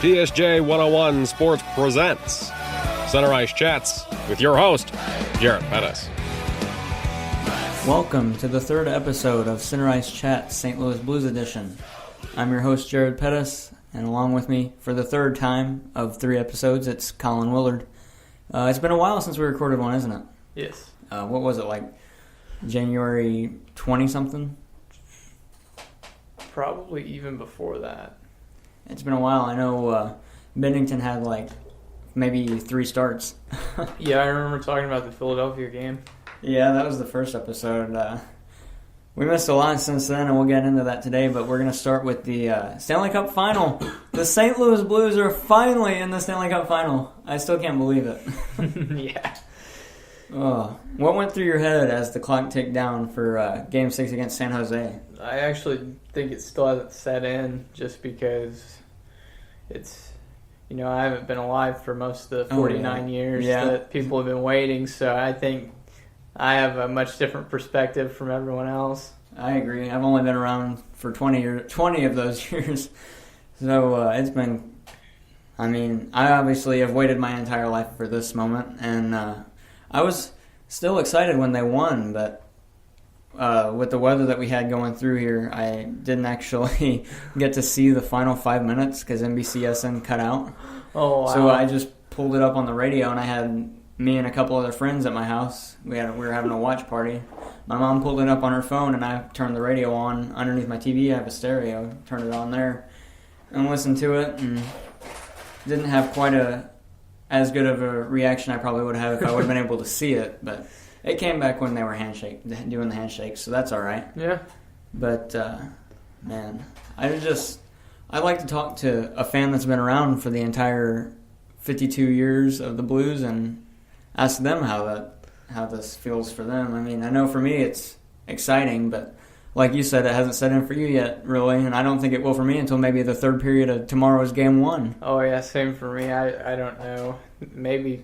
TSJ 101 Sports presents Center Ice Chats with your host, Jared Pettis. Welcome to the third episode of Center Ice Chats, St. Louis Blues Edition. I'm your host, Jared Pettis, and along with me for the third time of 3 episodes, it's Colin Willard. It's been a while since we recorded one, isn't it? Yes. What was it, like January 20-something? Probably even before that. It's been a while. I know Bennington had like maybe 3 starts. Yeah, I remember talking about the Philadelphia game. Yeah, that was the first episode. We missed a lot since then, and we'll get into that today, but we're going to start with the Stanley Cup Final. The St. Louis Blues are finally in the Stanley Cup Final. I still can't believe it. Yeah. What went through your head as the clock ticked down for Game 6 against San Jose? I actually think it still hasn't set in just because it's, I haven't been alive for most of the 49 years that people have been waiting, so I think I have a much different perspective from everyone else. I agree. I've only been around for 20 of those years, so it's been, I obviously have waited my entire life for this moment, and I was still excited when they won, but with the weather that we had going through here, I didn't actually get to see the final 5 minutes because NBCSN cut out. Oh, wow. So I just pulled it up on the radio, and I had me and a couple other friends at my house. We were having a watch party. My mom pulled it up on her phone, and I turned the radio on underneath my TV. I have a stereo. Turned it on there and listened to it, and didn't have quite as good of a reaction I probably would have if I would have been able to see it, but it came back when they were doing the handshake, so that's all right. Yeah. But, man, I'd like to talk to a fan that's been around for the entire 52 years of the Blues and ask them how this feels for them. I know for me it's exciting, but like you said, it hasn't set in for you yet, really, and I don't think it will for me until maybe the third period of tomorrow's Game 1. Oh, yeah, same for me. I don't know. Maybe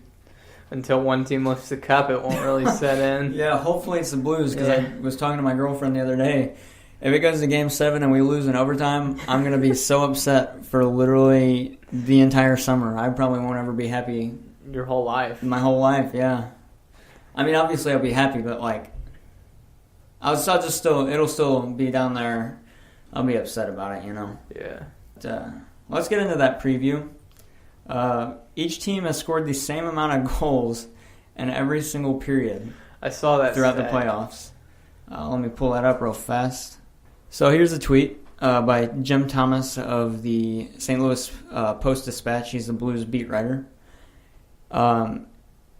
until one team lifts the cup, it won't really set in. Yeah, hopefully it's the Blues, because I was talking to my girlfriend the other day. If it goes to Game 7 and we lose in overtime, I'm going to be so upset for literally the entire summer. I probably won't ever be happy. Your whole life. My whole life, yeah. Obviously I'll be happy, but it'll still be down there. I'll be upset about it, Yeah. But, let's get into that preview. Each team has scored the same amount of goals in every single period. I saw that throughout the playoffs. Let me pull that up real fast. So here's a tweet by Jim Thomas of the St. Louis Post-Dispatch. He's the Blues beat writer.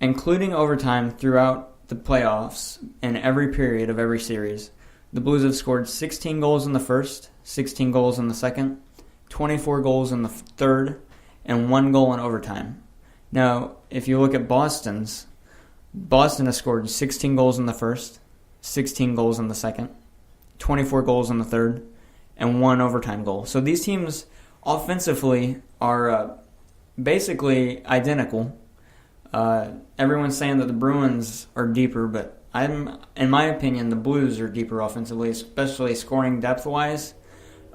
Including overtime throughout the playoffs in every period of every series, the Blues have scored 16 goals in the first, 16 goals in the second, 24 goals in the third, and 1 goal in overtime. Now, if you look at Boston has scored 16 goals in the first, 16 goals in the second, 24 goals in the third, and 1 overtime goal. So these teams offensively are basically identical. Everyone's saying that the Bruins are deeper, but in my opinion, the Blues are deeper offensively, especially scoring depth-wise.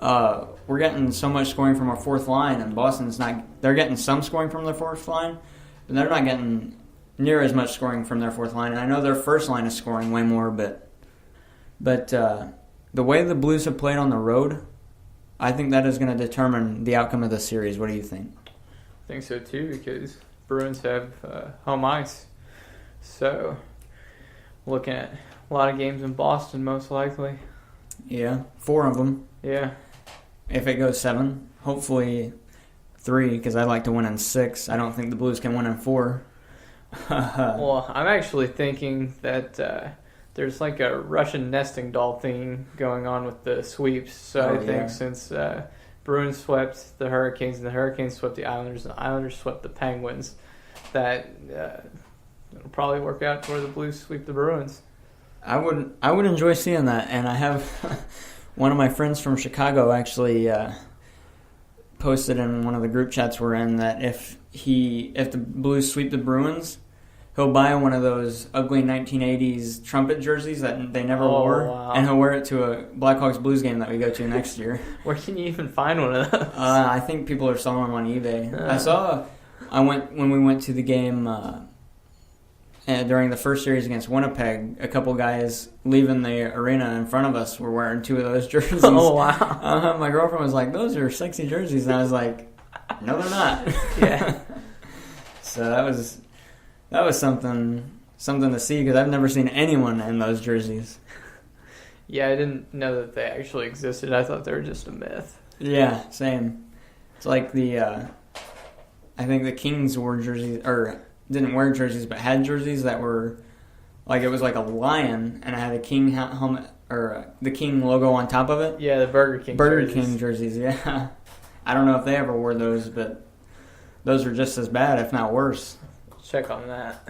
We're getting so much scoring from our fourth line, and Boston's not. They're getting some scoring from their fourth line, but they're not getting near as much scoring from their fourth line. And I know their first line is scoring way more, but the way the Blues have played on the road, I think that is going to determine the outcome of the series. What do you think? I think so too, because Bruins have home ice. So, looking at a lot of games in Boston, most likely. Yeah, 4 of them. Yeah. If it goes 7, hopefully 3, because I'd like to win in 6. I don't think the Blues can win in 4. Well, I'm actually thinking that there's like a Russian nesting doll thing going on with the sweeps. So I think since Bruins swept the Hurricanes and the Hurricanes swept the Islanders and the Islanders swept the Penguins, that it'll probably work out to where the Blues sweep the Bruins. I would enjoy seeing that, and I have one of my friends from Chicago actually posted in one of the group chats we're in that if the Blues sweep the Bruins, he'll buy one of those ugly 1980s trumpet jerseys that they never wore, wow. and he'll wear it to a Blackhawks Blues game that we go to next year. Where can you even find one of those? I think people are selling them on eBay. When we went to the game during the first series against Winnipeg, a couple guys leaving the arena in front of us were wearing two of those jerseys. Oh, wow. My girlfriend was like, "Those are sexy jerseys," and I was like, "No, they're not." Yeah. So that was something to see, because I've never seen anyone in those jerseys. Yeah, I didn't know that they actually existed. I thought they were just a myth. Yeah, same. It's like I think the Kings wore jerseys, or didn't wear jerseys, but had jerseys that were like, it was like a lion, and it had a King helmet, or the King logo on top of it. Yeah, the Burger King jerseys, yeah. I don't know if they ever wore those, but those are just as bad, if not worse. Check on that.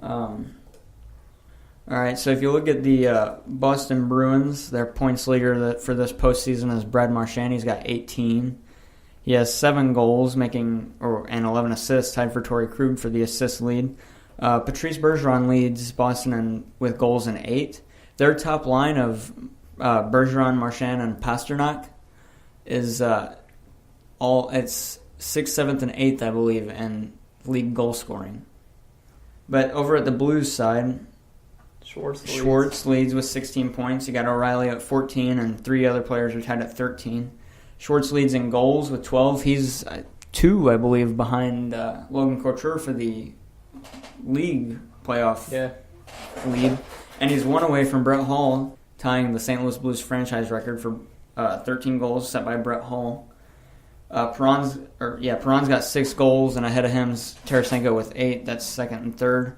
All right, so if you look at the Boston Bruins, their points leader for this postseason is Brad Marchand. He's got 18. He has 7 goals, and 11 assists, tied for Torrey Krug for the assist lead. Patrice Bergeron leads Boston with goals in 8. Their top line of Bergeron, Marchand, and Pasternak is it's 6th, 7th, and 8th, I believe, in league goal scoring. But over at the Blues side, Schwartz leads with 16 points. You got O'Reilly at 14, and 3 other players are tied at 13. Schwartz leads in goals with 12. He's 2, I believe, behind Logan Couture for the league playoff lead. And he's 1 away from Brett Hull, tying the St. Louis Blues franchise record for 13 goals set by Brett Hull. Perron's got 6 goals, and ahead of him is Tarasenko with 8. That's second and third.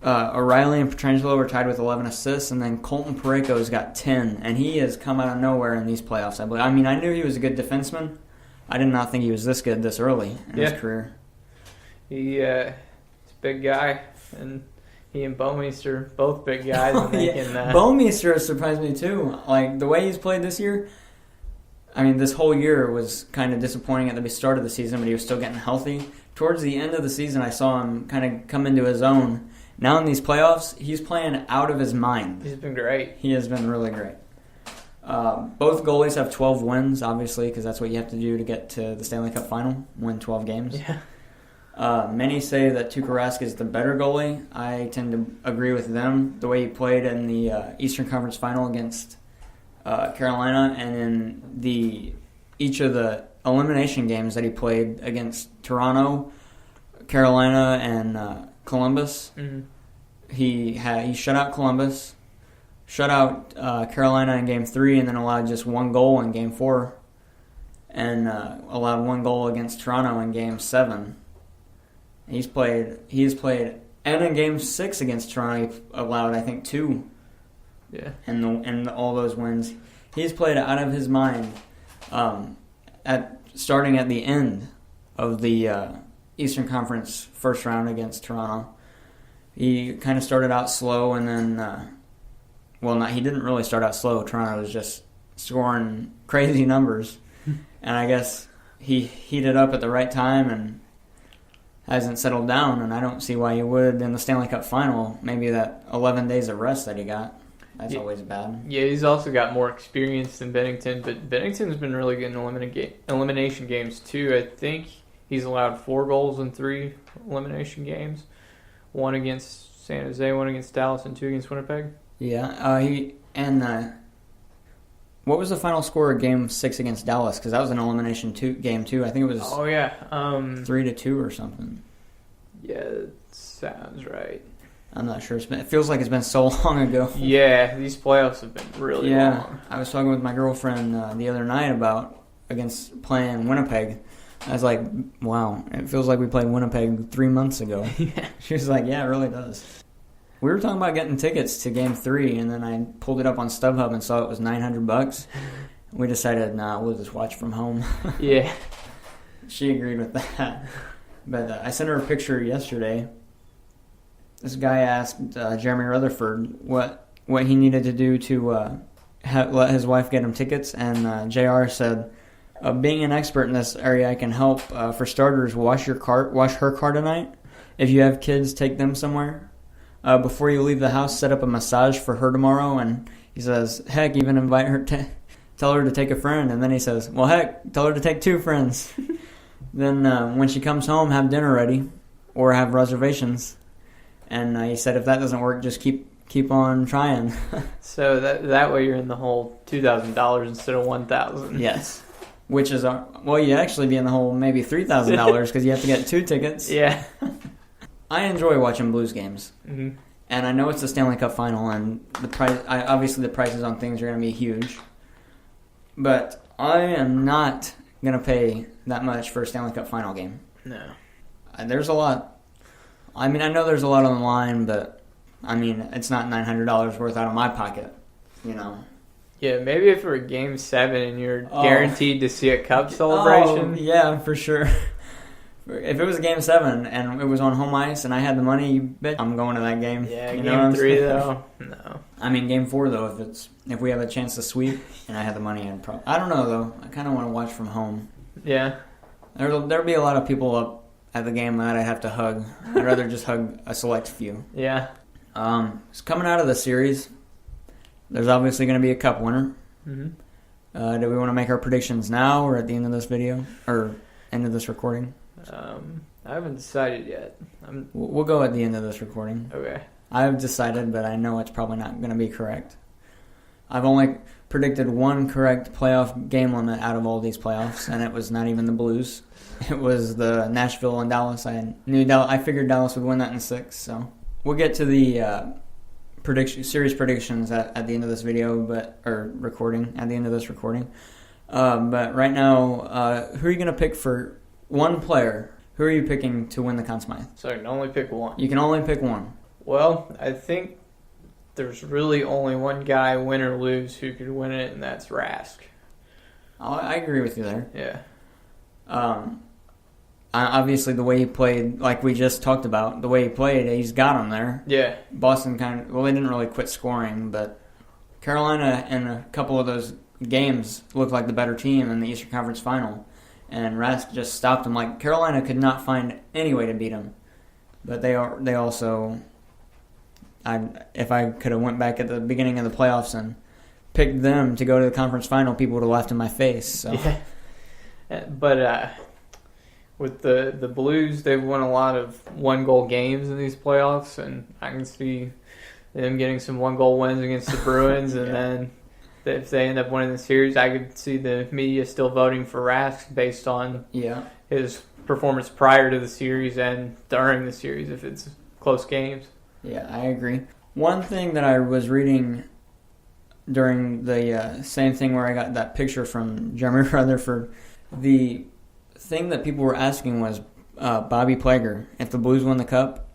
O'Reilly and Pietrangelo are tied with 11 assists, and then Colton Parayko's got 10, and he has come out of nowhere in these playoffs, I believe. I mean, I knew he was a good defenseman. I did not think he was this good this early in his career. He's a big guy, and he and Bouwmeester, both big guys. Bouwmeester has surprised me too. Like, the way he's played this year, I mean, this whole year was kind of disappointing at the start of the season, but he was still getting healthy. Towards the end of the season, I saw him kind of come into his own. Now in these playoffs, he's playing out of his mind. He's been great. He has been really great. Both goalies have 12 wins, obviously, because that's what you have to do to get to the Stanley Cup Final, win 12 games. Yeah. Many say that Tuukka Rask is the better goalie. I tend to agree with them. The way he played in the Eastern Conference Final against Carolina, and in each of the elimination games that he played against Toronto, Carolina, and Columbus. Mm-hmm. He shut out Columbus, shut out Carolina in Game 3, and then allowed just 1 goal in Game 4, and allowed 1 goal against Toronto in Game 7. He's played, and in Game 6 against Toronto, he allowed, I think, 2. Yeah. And all those wins. He's played out of his mind. Starting at the end of the Eastern Conference first round against Toronto, he kind of started out slow, and then, he didn't really start out slow. Toronto was just scoring crazy numbers, and I guess he heated up at the right time and hasn't settled down, and I don't see why he would in the Stanley Cup Final. Maybe that 11 days of rest that he got. That's always bad. Yeah, he's also got more experience than Binnington, but Binnington's been really good in elimination games too. I think he's allowed 4 goals in 3 elimination games. 1 against San Jose, 1 against Dallas, and 2 against Winnipeg. Yeah, what was the final score of Game 6 against Dallas? Because that was an elimination game too. I think it was 3-2 or something. Yeah, that sounds right. I'm not sure. It feels like it's been so long ago. Yeah, these playoffs have been really long. I was talking with my girlfriend the other night about against playing Winnipeg. I was like, wow, it feels like we played Winnipeg 3 months ago. Yeah. She was like, yeah, it really does. We were talking about getting tickets to Game 3, and then I pulled it up on StubHub and saw it was $900. We decided, we'll just watch from home. Yeah. She agreed with that. But I sent her a picture yesterday. This guy asked Jeremy Rutherford what he needed to do to let his wife get him tickets, and JR said, being an expert in this area, I can help. For starters, wash her car tonight, if you have kids, take them somewhere. Before you leave the house, set up a massage for her tomorrow. And he says, heck, even invite her tell her to take a friend. And then he says, well, heck, tell her to take 2 friends. Then when she comes home, have dinner ready or have reservations. And he said if that doesn't work, just keep on trying. So that way you're in the whole $2,000 instead of $1,000. Yes. Which is, you'd actually be in the whole maybe $3,000 because you have to get 2 tickets. Yeah. I enjoy watching Blues games. Mm-hmm. And I know it's the Stanley Cup Final, and obviously the prices on things are going to be huge. But I am not going to pay that much for a Stanley Cup Final game. No. There's a lot. I mean, I know there's a lot on the line, but, I mean, it's not $900 worth out of my pocket, you know. Yeah, maybe if it were Game 7 and you're guaranteed to see a cup celebration. Oh, yeah, for sure. If it was Game 7 and it was on home ice and I had the money, you bet I'm going to that game. Yeah, you Game 3, though, no. I mean, Game 4, though, if we have a chance to sweep and I had the money, I don't know, though. I kind of want to watch from home. Yeah. There'll be a lot of people up at the game that I'd have to hug. I'd rather just hug a select few. Yeah. It's coming out of the series. There's obviously going to be a cup winner. Mm-hmm. Do we want to make our predictions now or at the end of this video? Or end of this recording? I haven't decided yet. We'll go at the end of this recording. Okay. I've decided, but I know it's probably not going to be correct. I've only predicted one correct playoff game limit out of all these playoffs, and it was not even the Blues. It was the Nashville and Dallas. I figured Dallas would win that in 6. So we'll get to the series predictions at the end of this video, recording at the end of this recording. But right now, who are you going to pick for one player? Who are you picking to win the Conn Smythe? So I can only pick one. You can only pick one. Well, I think there's really only one guy, win or lose, who could win it, and that's Rask. I agree with you there. Yeah. Obviously, the way he played, like we just talked about, the way he played, he's got him there. Yeah. Boston they didn't really quit scoring, but Carolina in a couple of those games looked like the better team in the Eastern Conference Final, and Rask just stopped him. Like, Carolina could not find any way to beat him, but they also... if I could have went back at the beginning of the playoffs and picked them to go to the conference final, people would have laughed in my face. So. Yeah. But with the Blues, they've won a lot of 1-goal games in these playoffs, and I can see them getting some 1-goal wins against the Bruins, and then if they end up winning the series, I could see the media still voting for Rask based on his performance prior to the series and during the series if it's close games. Yeah, I agree. One thing that I was reading during the same thing where I got that picture from Jeremy Rutherford, the thing that people were asking was Bobby Plager. If the Blues win the Cup,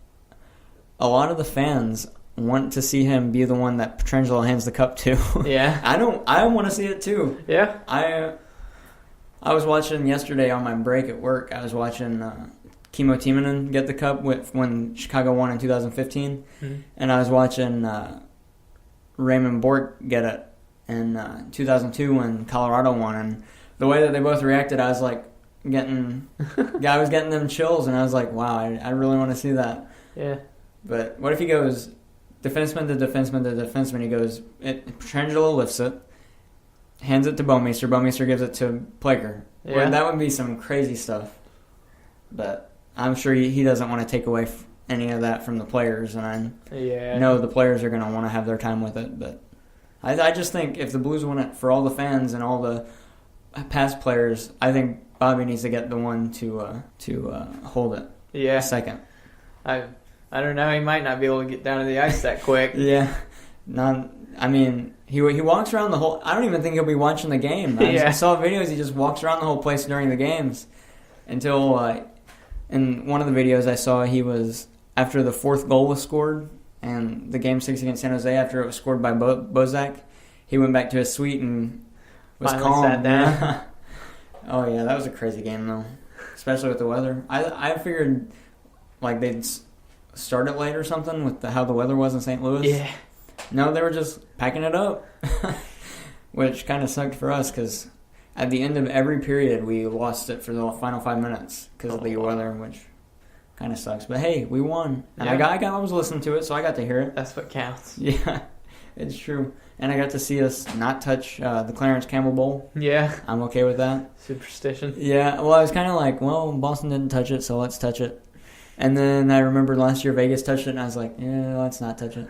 a lot of the fans want to see him be the one that Pietrangelo hands the cup to. Yeah. I want to see it too. Yeah. I was watching yesterday on my break at work. I was watching Kimmo Timonen get the cup when Chicago won in 2015, and I was watching Raymond Bourque get it in 2002 when Colorado won. And the way that they both reacted, I was like getting them chills, and I was like, wow, I really want to see that. Yeah. But what if he goes defenseman to defenseman to defenseman? He goes, Pietrangelo lifts it, hands it to Bouwmeester. Bouwmeester gives it to Plager. Yeah. Well, that would be some crazy stuff. But I'm sure he doesn't want to take away any of that from the players, and I know the players are going to want to have their time with it. But I just think if the Blues win it, for all the fans and all the past players, I think Bobby needs to get the one to hold it. Yeah. Second. I don't know. He might not be able to get down to the ice that quick. Yeah. I mean, he walks around the whole... I don't even think he'll be watching the game. I saw videos, he just walks around the whole place during the games until... in one of the videos I saw, he was... After the 4th goal was scored, and the Game 6 against San Jose, after it was scored by Bozak, he went back to his suite and was finally calm. Sat down. Oh, yeah, that was a crazy game, though. Especially with the weather. I figured like they'd start it late or something with how the weather was in St. Louis. Yeah. No, they were just packing it up, which kind of sucked for us because at the end of every period we lost it for the final 5 minutes because of the weather, which kind of sucks. But hey, we won. And I was listening to it, so I got to hear it. That's what counts. Yeah, it's true. And I got to see us not touch the Clarence Campbell Bowl. Yeah. I'm okay with that. Superstition. Yeah, well, I was kind of like, well, Boston didn't touch it, so let's touch it. And then I remember last year Vegas touched it, and I was like, yeah, let's not touch it.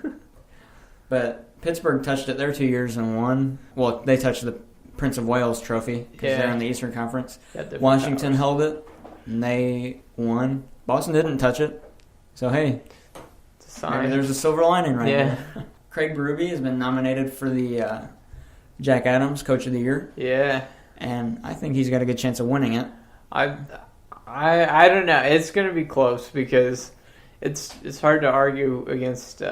But Pittsburgh touched it their 2 years and won. Well, they touched the Prince of Wales trophy because they're in the Eastern Conference. Washington held it, and they won. Boston didn't touch it. So, hey, maybe there's a silver lining right there. Craig Berube has been nominated for the Jack Adams Coach of the Year. Yeah. And I think he's got a good chance of winning it. I don't know. It's going to be close because it's hard to argue against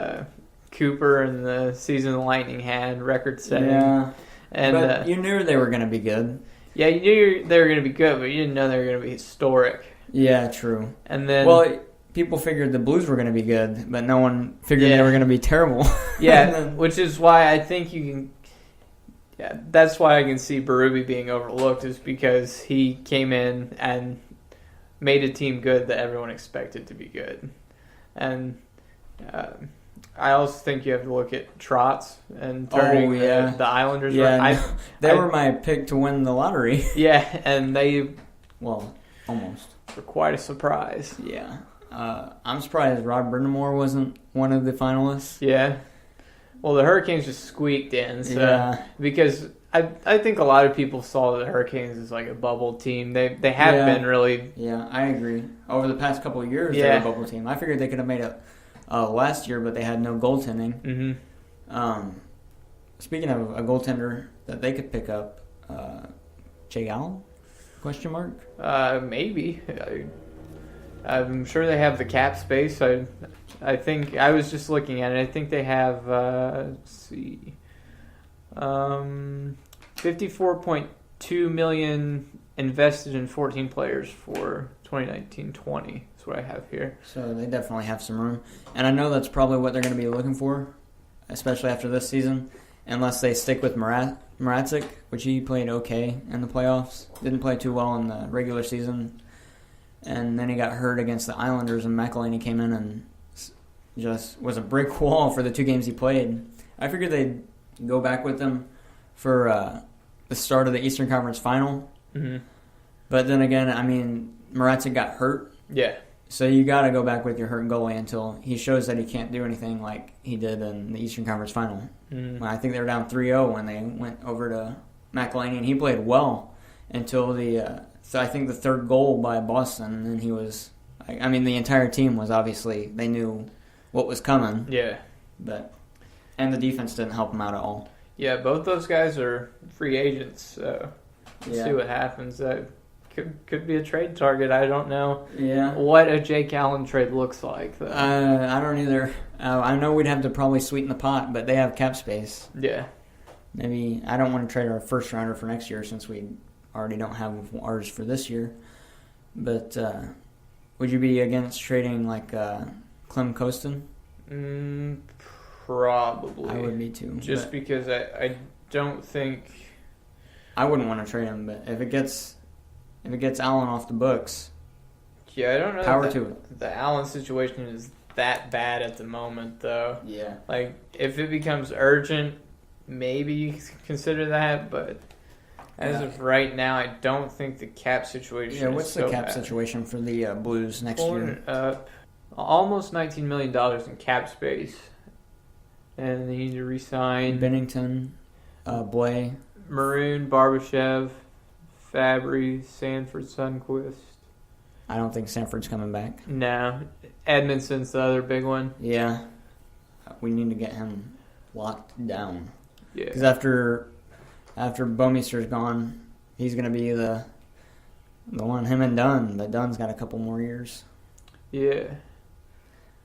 Cooper and the season the Lightning had, record setting. Yeah. And, but you knew they were going to be good. Yeah, you knew they were going to be good, but you didn't know they were going to be historic. Yeah, true. And then... Well, people figured the Blues were going to be good, but no one figured they were going to be terrible. Yeah, which is why I think you can... Yeah, that's why I can see Berube being overlooked, is because he came in and made a team good that everyone expected to be good. And I also think you have to look at Trotz and turning the Islanders. Yeah, they were my pick to win the lottery. Yeah, and they... Well, almost. Were quite a surprise. Yeah. I'm surprised Rod Brind'Amour wasn't one of the finalists. Yeah. Well, the Hurricanes just squeaked in. So, because I think a lot of people saw the Hurricanes as like a bubble team. They have been really... Yeah, I agree. Over the past couple of years, they're a bubble team. I figured they could have made it last year, but they had no goaltending. Mm-hmm. Speaking of a goaltender that they could pick up, Jake Allen? Question mark? Maybe. I'm sure they have the cap space. I think I was just looking at it. I think they have let's see, $54.2 million invested in 14 players for 2019-20. That's what I have here. So they definitely have some room, and I know that's probably what they're going to be looking for, especially after this season, unless they stick with Mrazek, which he played okay in the playoffs. Didn't play too well in the regular season. And then he got hurt against the Islanders, and McElhinney came in and just was a brick wall for the 2 games he played. I figured they'd go back with him for the start of the Eastern Conference Final. Mm-hmm. But then again, I mean, Mrazek got hurt. Yeah. So you got to go back with your hurt goalie until he shows that he can't do anything like he did in the Eastern Conference Final. Mm-hmm. I think they were down 3-0 when they went over to McElhinney, and he played well until so I think the third goal by Boston, and then he was... I mean, the entire team was obviously... They knew what was coming. Yeah. And the defense didn't help him out at all. Yeah, both those guys are free agents, so we'll see what happens. That could be a trade target. I don't know what a Jake Allen trade looks like, though. I don't either. I know we'd have to probably sweeten the pot, but they have cap space. Yeah. Maybe... I don't want to trade our first rounder for next year since we... already don't have ours for this year. But would you be against trading like Clem Kostin? Probably. I would be too. Just because I don't think... I wouldn't want to trade him, but if it gets Allen off the books, I don't know. Power to it. The Allen situation is that bad at the moment, though. Yeah. Like, if it becomes urgent, maybe you consider that, but... As of right now, I don't think the cap situation is what's so the cap bad. situation for the Blues next year? Almost $19 million in cap space. And they need to re-sign... Bennington, Blais. Maroon, Barbashev, Fabry, Sanford, Sundqvist. I don't think Sanford's coming back. No. Edmondson's the other big one. Yeah. We need to get him locked down. Yeah. Because after Bouwmeester's gone, he's going to be the one, him and Dunn. But Dunn's got a couple more years. Yeah.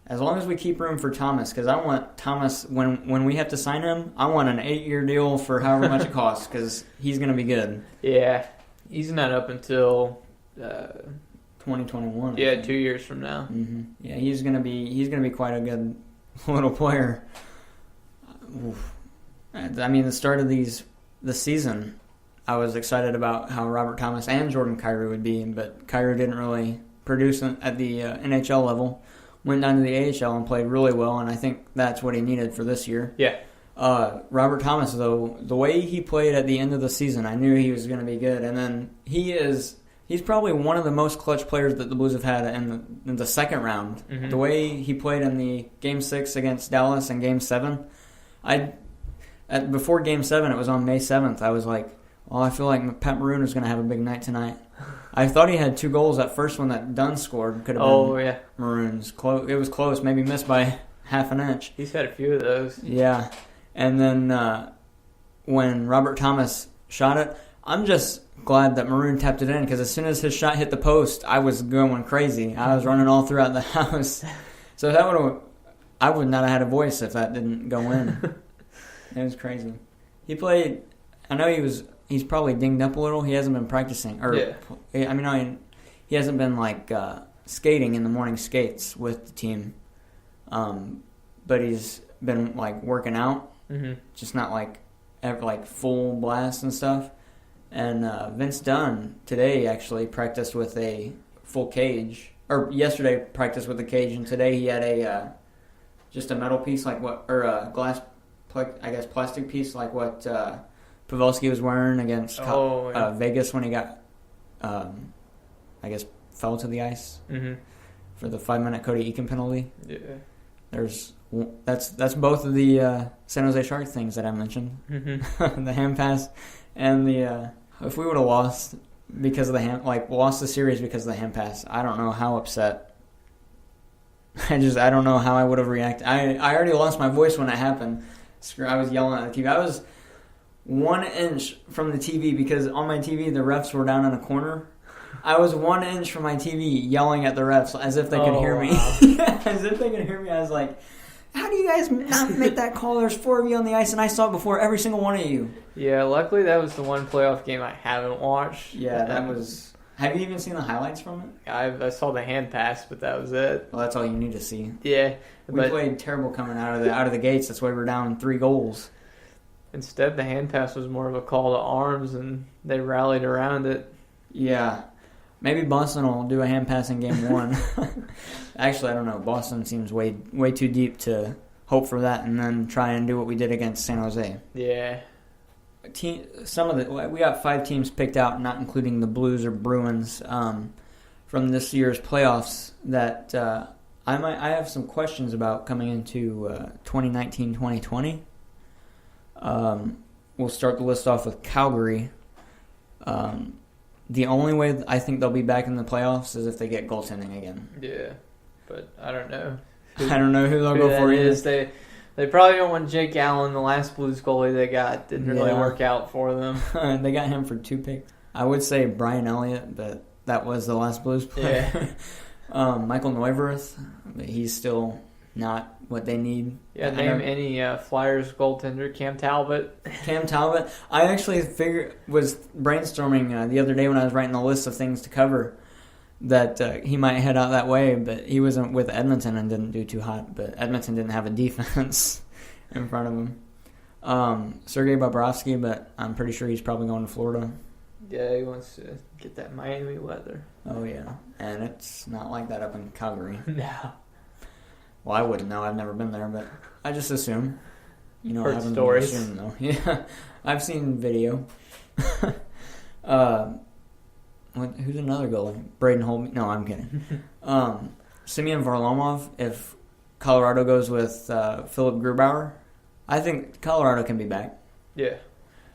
As long as we keep room for Thomas, because I want Thomas, when we have to sign him, I want an 8-year deal for however much it costs, because he's going to be good. Yeah. He's not up until... 2021. Yeah, 2 years from now. Mm-hmm. Yeah, he's gonna be quite a good little player. Oof. I mean, the start of this season, I was excited about how Robert Thomas and Jordan Kyrou would be, but Kyrou didn't really produce at the NHL level. Went down to the AHL and played really well, and I think that's what he needed for this year. Yeah. Robert Thomas, though, the way he played at the end of the season, I knew he was going to be good. And then he's probably one of the most clutch players that the Blues have had in the second round. Mm-hmm. The way he played in the Game 6 against Dallas and Game 7, before Game 7, it was on May 7th, I was like, well, I feel like Pat Maroon is going to have a big night tonight. I thought he had 2 goals. That first one that Dunn scored could have been Maroon's. It was close, maybe missed by half an inch. He's had a few of those. Yeah. And then when Robert Thomas shot it, I'm just glad that Maroon tapped it in, because as soon as his shot hit the post, I was going crazy. I was running all throughout the house. So I would not have had a voice if that didn't go in. It was crazy. He played. I know he's probably dinged up a little. He hasn't been practicing, he hasn't been skating in the morning skates with the team. But he's been working out, just not full blast and stuff. And Vince Dunn today actually practiced with a full cage, or yesterday practiced with a cage, and today he had just a metal piece a glass, I guess plastic piece like what Pavelski was wearing against Vegas when he got, I guess, fell to the ice for the 5-minute Cody Eakin penalty. Yeah, that's both of the San Jose Sharks things that I mentioned, the hand pass and the if we would have lost because of the lost the series because of the hand pass, I don't know how upset. I don't know how I would have reacted. I already lost my voice when it happened. I was yelling at the TV. I was 1 inch from the TV because on my TV the refs were down in a corner. I was 1 inch from my TV yelling at the refs as if they could hear me. Wow. As if they could hear me. I was like, how do you guys not make that call? There's 4 of you on the ice, and I saw it before every single one of you. Yeah, luckily that was the one playoff game I haven't watched. Yeah, that was... Have you even seen the highlights from it? I saw the hand pass, but that was it. Well, that's all you need to see. Yeah. We played terrible coming out of the gates. That's why we're down 3 goals. Instead, the hand pass was more of a call to arms, and they rallied around it. Yeah. Maybe Boston will do a hand pass in Game 1. Actually, I don't know. Boston seems way too deep to hope for that and then try and do what we did against San Jose. Yeah. We got 5 teams picked out, not including the Blues or Bruins, from this year's playoffs that I have some questions about coming into 2019-2020. We'll start the list off with Calgary. The only way I think they'll be back in the playoffs is if they get goaltending again. Yeah, but I don't know. I don't know who they'll go for either. They probably don't want Jake Allen, the last Blues goalie they got. Didn't really work out for them. They got him for 2 picks. I would say Brian Elliott, but that was the last Blues player. Yeah. Michael Neuwirth, but he's still not what they need. Yeah, name any Flyers goaltender. Cam Talbot. I actually was brainstorming the other day when I was writing the list of things to cover that he might head out that way, but he wasn't with Edmonton and didn't do too hot. But Edmonton didn't have a defense in front of him. Sergei Bobrovsky, but I'm pretty sure he's probably going to Florida. Yeah, he wants to get that Miami weather. Oh, yeah. And it's not like that up in Calgary. No. Well, I wouldn't know. I've never been there, but I just assume. Heard stories. Assume, though. Yeah, I've seen video. Who's another goalie? Brayden Holtby? No, I'm kidding. Semyon Varlamov, if Colorado goes with Philip Grubauer, I think Colorado can be back. Yeah.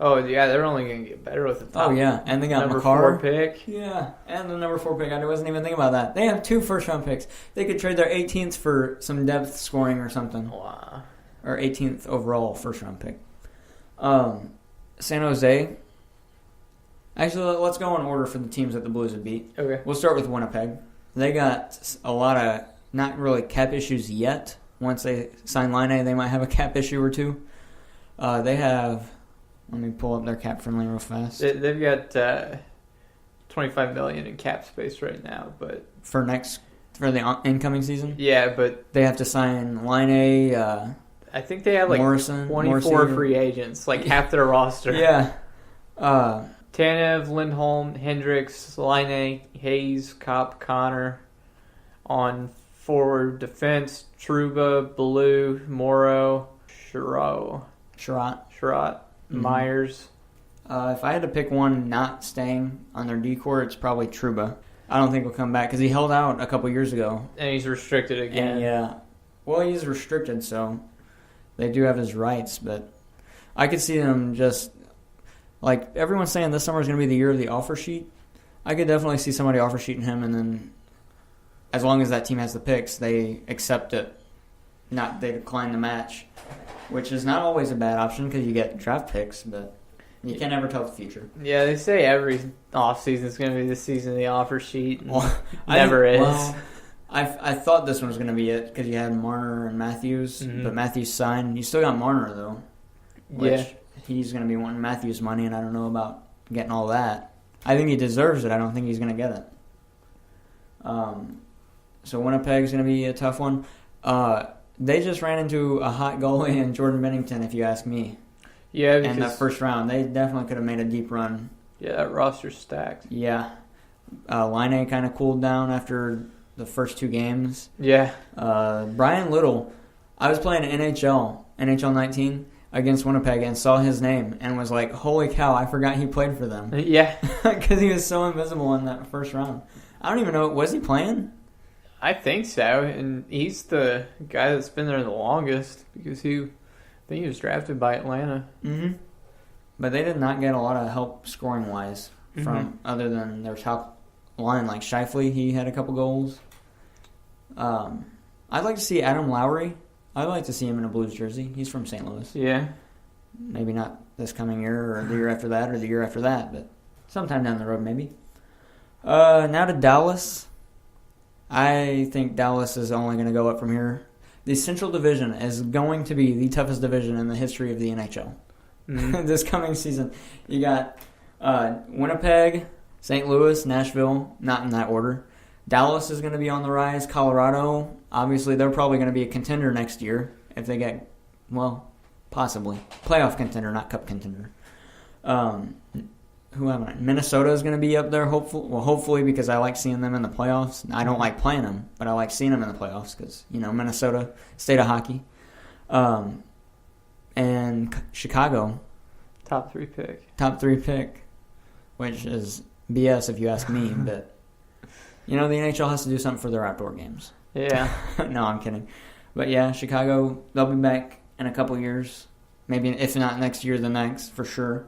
Oh, yeah, they're only going to get better with the top. Oh, yeah, and they got number McCarr. 4 pick. Yeah, and the number 4 pick. I wasn't even thinking about that. They have 2 first-round picks. They could trade their 18th for some depth scoring or something. Wow. Or 18th overall first-round pick. San Jose. Actually, let's go in order for the teams that the Blues have beat. Okay. We'll start with Winnipeg. They got a lot of not really cap issues yet. Once they sign Line, they might have a cap issue or 2. They have... Let me pull up their cap friendly real fast. They've got $25 million in cap space right now, but for the incoming season. Yeah, but they have to sign Line. I think they have Morrison, 24 free agents, half their roster. Yeah. Tanev, Lindholm, Hendricks, Laine, Hayes, Kopp, Connor. On forward defense, Trouba, Blue, Morrow, Sherratt, Myers. If I had to pick one not staying on their D-core, it's probably Trouba. I don't think he'll come back because he held out a couple years ago. And he's restricted again. And well, he's restricted, so they do have his rights. But I could see them just, like, everyone's saying this summer is going to be the year of the offer sheet. I could definitely see somebody offer sheeting him, and then as long as that team has the picks, they accept it. They decline the match, which is not always a bad option because you get draft picks, but you can't ever tell the future. Yeah, they say every offseason is going to be the season of the offer sheet. Never is. Well, I thought this one was going to be it because you had Marner and Matthews, but Matthews signed. You still got Marner, though, which he's going to be wanting Matthews money, and I don't know about getting all that. I think he deserves it. I don't think he's going to get it. So Winnipeg's going to be a tough one. They just ran into a hot goalie in Jordan Binnington, if you ask me. Yeah, because in that first round, they definitely could have made a deep run. Yeah, that roster's stacked. Yeah. Laine kind of cooled down after the first 2 games. Yeah. Brian Little, I was playing NHL 19, against Winnipeg and saw his name and was like, holy cow, I forgot he played for them. Yeah. Because he was so invisible in that first round. I don't even know, was he playing? I think so, and he's the guy that's been there the longest because I think he was drafted by Atlanta. Mm-hmm. But they did not get a lot of help scoring-wise from other than their top line. Like Scheifele, he had a couple goals. I'd like to see Adam Lowry. I'd like to see him in a Blues jersey. He's from St. Louis. Yeah. Maybe not this coming year or the year after that or the year after that, but sometime down the road maybe. Now to Dallas. I think Dallas is only going to go up from here. The Central Division is going to be the toughest division in the history of the NHL. This coming season. You got Winnipeg, St. Louis, Nashville, not in that order. Dallas is going to be on the rise. Colorado, obviously, they're probably going to be a contender next year if they get, well, possibly. Playoff contender, not cup contender. Who am I? Minnesota is going to be up there, hopefully, because I like seeing them in the playoffs. I don't like playing them, but I like seeing them in the playoffs because, Minnesota, state of hockey. And Chicago. Top 3 pick. Which is BS if you ask me, but, the NHL has to do something for their outdoor games. Yeah. No, I'm kidding. But, yeah, Chicago, they'll be back in a couple years. Maybe, if not next year, the next, for sure.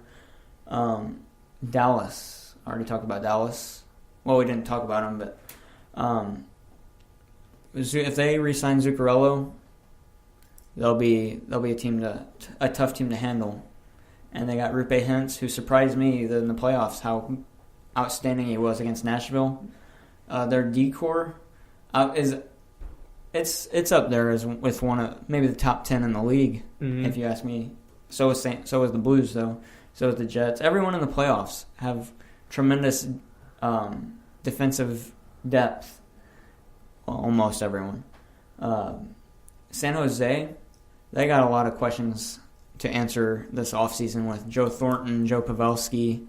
Dallas. I already talked about Dallas. Well, we didn't talk about them, but if they re-sign Zuccarello, they'll be a tough team to handle. And they got Rupe Hintz, who surprised me in the playoffs how outstanding he was against Nashville. Their D-core it's up there as with one of maybe the top 10 in the league, if you ask me. So is the Blues though. So is the Jets. Everyone in the playoffs have tremendous defensive depth. Well, almost everyone. San Jose, they got a lot of questions to answer this offseason with Joe Thornton, Joe Pavelski,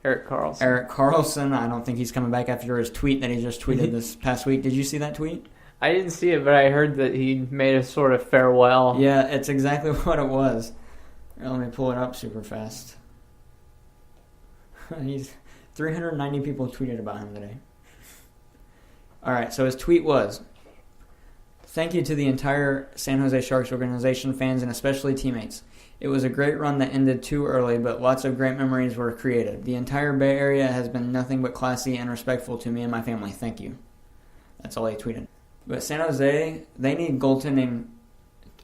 Erik Karlsson. I don't think he's coming back after his tweet that he just tweeted this past week. Did you see that tweet? I didn't see it, but I heard that he made a sort of farewell. Yeah, it's exactly what it was. Let me pull it up super fast. 390 people tweeted about him today. All right, so his tweet was, "Thank you to the entire San Jose Sharks organization, fans, and especially teammates. It was a great run that ended too early, but lots of great memories were created. The entire Bay Area has been nothing but classy and respectful to me and my family. Thank you." That's all he tweeted. But San Jose, they need goaltending,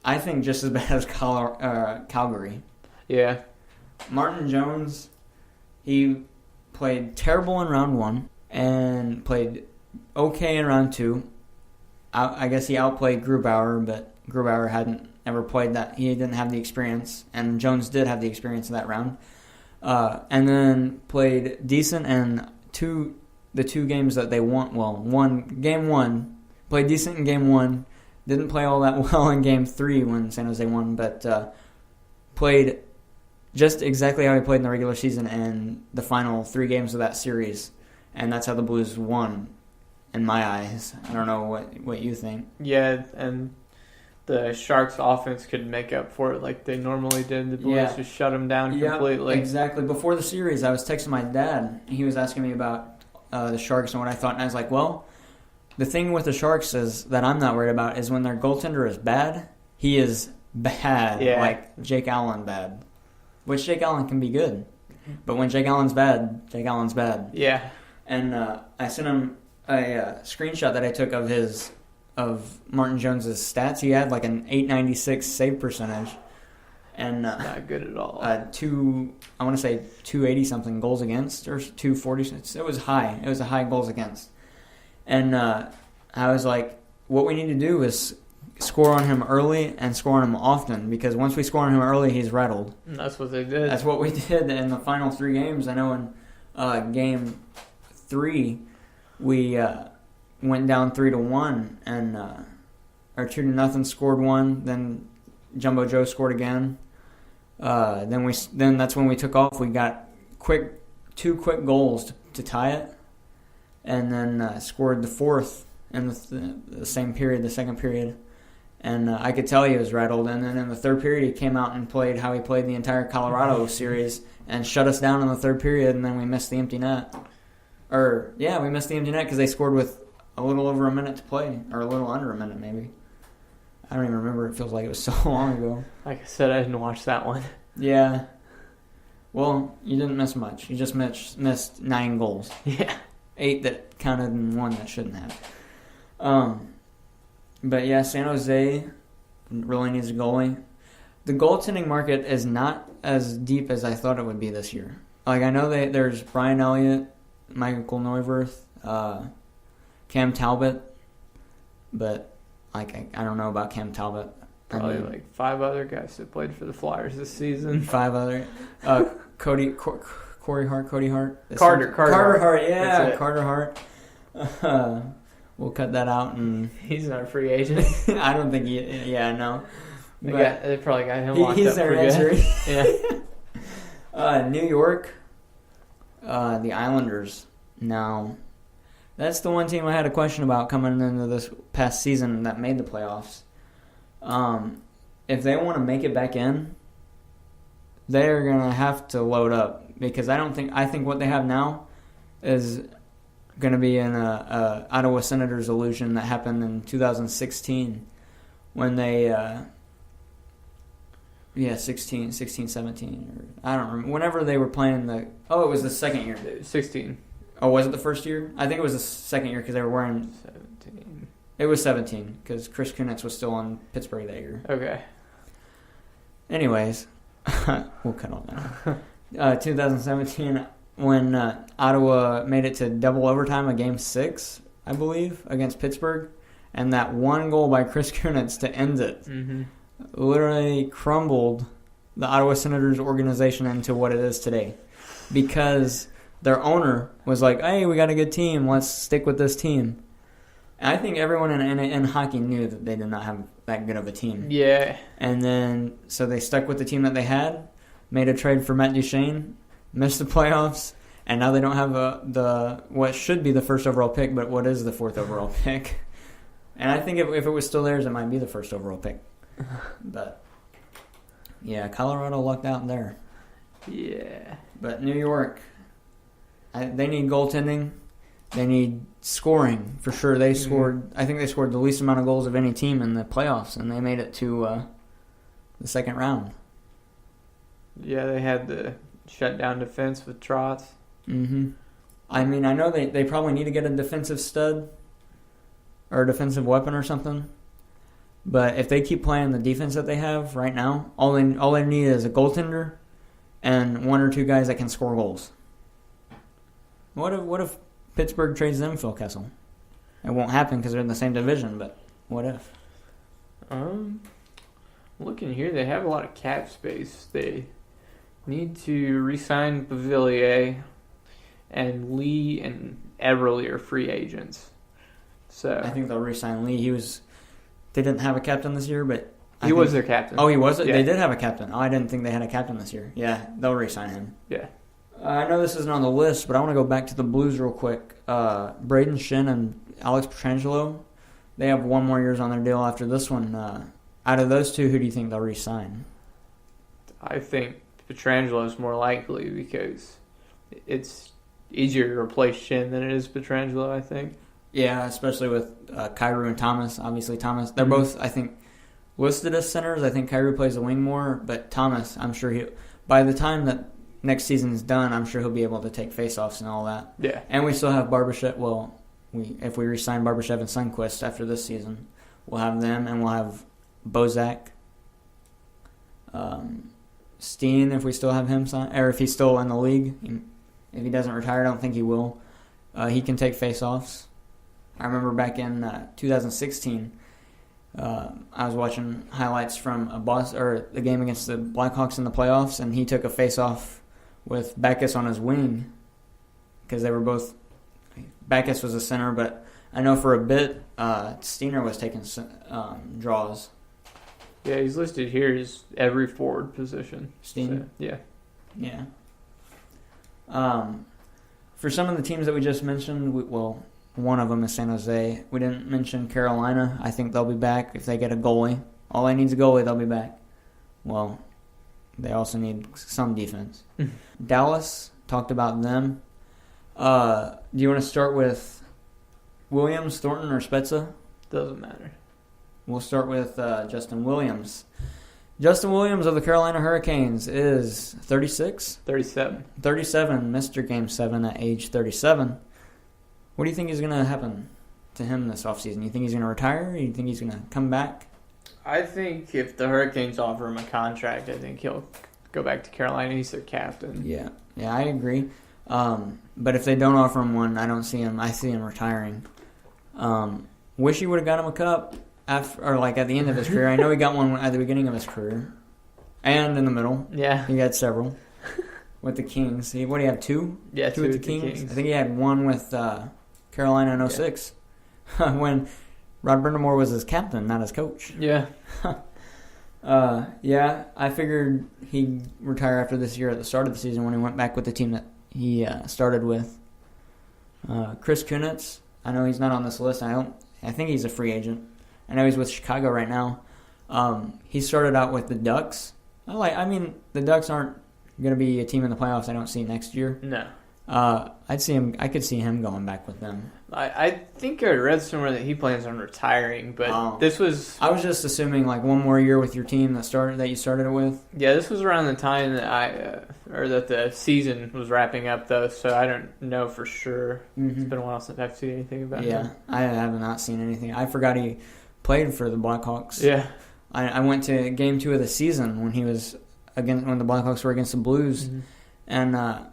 I think, just as bad as Calgary. Yeah. Martin Jones, he played terrible in round 1 and played okay in round 2. I guess he outplayed Grubauer, but Grubauer hadn't ever played that. He didn't have the experience, and Jones did have the experience in that round. And then played decent in the two games that they won. Game 1, played decent in game 1. Didn't play all that well in game 3 when San Jose won, but played just exactly how he played in the regular season and the final 3 games of that series. And that's how the Blues won, in my eyes. I don't know what you think. Yeah, and the Sharks' offense could make up for it like they normally did. The Blues just shut them down completely. Exactly. Before the series, I was texting my dad. He was asking me about the Sharks and what I thought. And I was like, well, the thing with the Sharks is that I'm not worried about is when their goaltender is bad, he is bad. Yeah. Like Jake Allen bad. Which Jake Allen can be good. But when Jake Allen's bad, Jake Allen's bad. Yeah. And I sent him a screenshot that I took of Martin Jones's stats. He had like an .896 save percentage, and not good at all. I want to say 280 something goals against or 240. It was high. It was a high goals against, and I was like, what we need to do is score on him early and score on him often, because once we score on him early, he's rattled. And that's what they did. That's what we did in the final 3 games. I know in game 3, we went down 3-1 and or 2-0, scored 1. Then Jumbo Joe scored again. Then that's when we took off. We got 2 quick goals to tie it, and then scored the 4th in the same period, the second period. And I could tell he was rattled. And then in the 3rd period, he came out and played how he played the entire Colorado series and shut us down in the 3rd period. And then we missed the empty net. We missed the empty net because they scored with a little over a minute to play, or a little under a minute maybe. I don't even remember. It feels like it was so long ago. Like I said, I didn't watch that one. Yeah. Well, you didn't miss much. You just missed 9 goals. Yeah. 8 that counted and 1 that shouldn't have. But yeah, San Jose really needs a goalie. The goaltending market is not as deep as I thought it would be this year. Like, I know there's Brian Elliott, Michael Neuwirth, Cam Talbot, but like I don't know about Cam Talbot. Probably like 5 other guys that played for the Flyers this season. 5 other, Corey Hart, Carter Hart, yeah, Carter Hart. We'll cut that out, and he's not a free agent. I don't think no. They probably got him locked he's up their for answer. Yeah. New York, the Islanders. Now, that's the one team I had a question about coming into this past season that made the playoffs. If they want to make it back in, they're gonna have to load up, because I think what they have now is going to be in a Ottawa Senators illusion that happened in 2016 when they 17, or I don't remember, whenever they were playing it was the second year. 16. Oh, was it the first year? I think it was the second year because they were wearing 17. It was 17 because Chris Kunitz was still on Pittsburgh that year. Okay. Anyways, we'll cut on that. 2017, when Ottawa made it to double overtime of Game 6, I believe, against Pittsburgh, and that one goal by Chris Kunitz to end it literally crumbled the Ottawa Senators organization into what it is today, because their owner was like, hey, we got a good team, let's stick with this team. And I think everyone in hockey knew that they did not have that good of a team. Yeah. And then, so they stuck with the team that they had, made a trade for Matt Duchene, missed the playoffs, and now they don't have the what should be the first overall pick, but what is the 4th overall pick. And I think if it was still theirs, it might be the first overall pick. But, yeah, Colorado lucked out there. Yeah. But New York, they need goaltending. They need scoring, for sure. They scored, I think they scored the least amount of goals of any team in the playoffs, and they made it to the second round. Yeah, they had the shutdown defense with Trotz. Mm-hmm. I mean, I know they probably need to get a defensive stud or a defensive weapon or something. But if they keep playing the defense that they have right now, all they need is a goaltender and 1 or 2 guys that can score goals. What if Pittsburgh trades them Phil Kessel? It won't happen because they're in the same division, but what if? Looking here, they have a lot of cap space. They need to re-sign Beauvillier, and Lee and Everly are free agents. So I think they'll re-sign Lee. They didn't have a captain this year, but He was their captain. Oh, he was? Yeah. They did have a captain. Oh, I didn't think they had a captain this year. Yeah, they'll re-sign him. Yeah. I know this isn't on the list, but I want to go back to the Blues real quick. Brayden, Schenn, and Alex Pietrangelo, they have 1 more year on their deal after this one. Out of those two, who do you think they'll re-sign? I think Pietrangelo is more likely because it's easier to replace Schenn than it is Pietrangelo, I think. Yeah, especially with Kyrou and Thomas. Obviously, Thomas. They're both, I think, listed as centers. I think Kyrou plays the wing more, but Thomas, I'm sure by the time that next season's done, I'm sure he'll be able to take faceoffs and all that. Yeah. And we still have Barbashev. Well, if we re-sign Barbashev and Sundqvist after this season, we'll have them, and we'll have Bozak, Steen if we still have him signed, or if he's still in the league. If he doesn't retire, I don't think he will. He can take faceoffs. I remember back in 2016, I was watching highlights from the game against the Blackhawks in the playoffs, and he took a faceoff with Backes on his wing because they were both. Backes was a center, but I know for a bit Steiner was taking draws. Yeah, he's listed here as every forward position. Steiner? So, yeah. For some of the teams that we just mentioned, one of them is San Jose. We didn't mention Carolina. I think they'll be back if they get a goalie. All they need is a goalie, they'll be back. Well, they also need some defense. Dallas, talked about them. Do you want to start with Williams, Thornton, or Spezza? Doesn't matter. We'll start with Justin Williams. Justin Williams of the Carolina Hurricanes is 36? 37. 37, Mr. Game 7 at age 37. What do you think is going to happen to him this offseason? You think he's going to retire? Or you think he's going to come back? I think if the Hurricanes offer him a contract, I think he'll go back to Carolina. He's their captain. Yeah, I agree. But if they don't offer him one, I don't see him. I see him retiring. Wish he would have got him a cup at the end of his career. I know he got one at the beginning of his career and in the middle. Yeah, he had several with the Kings. What do you have? 2? Yeah, two with the Kings. I think he had one with Carolina in 06 when Rod Brindamore was his captain, not his coach. Yeah. I figured he'd retire after this year at the start of the season when he went back with the team that he started with. Chris Kunitz, I know he's not on this list. I think he's a free agent. I know he's with Chicago right now. He started out with the Ducks. The Ducks aren't going to be a team in the playoffs I don't see next year. No. I could see him going back with them. I think I read somewhere that he plans on retiring, but this was... I was just assuming one more year with your team that you started it with. Yeah, this was around the time that that the season was wrapping up, though, so I don't know for sure. Mm-hmm. It's been a while since I've seen anything about him. Yeah, I have not seen anything. I forgot he played for the Blackhawks. Yeah. I went to Game 2 of the season when when the Blackhawks were against the Blues, mm-hmm. and I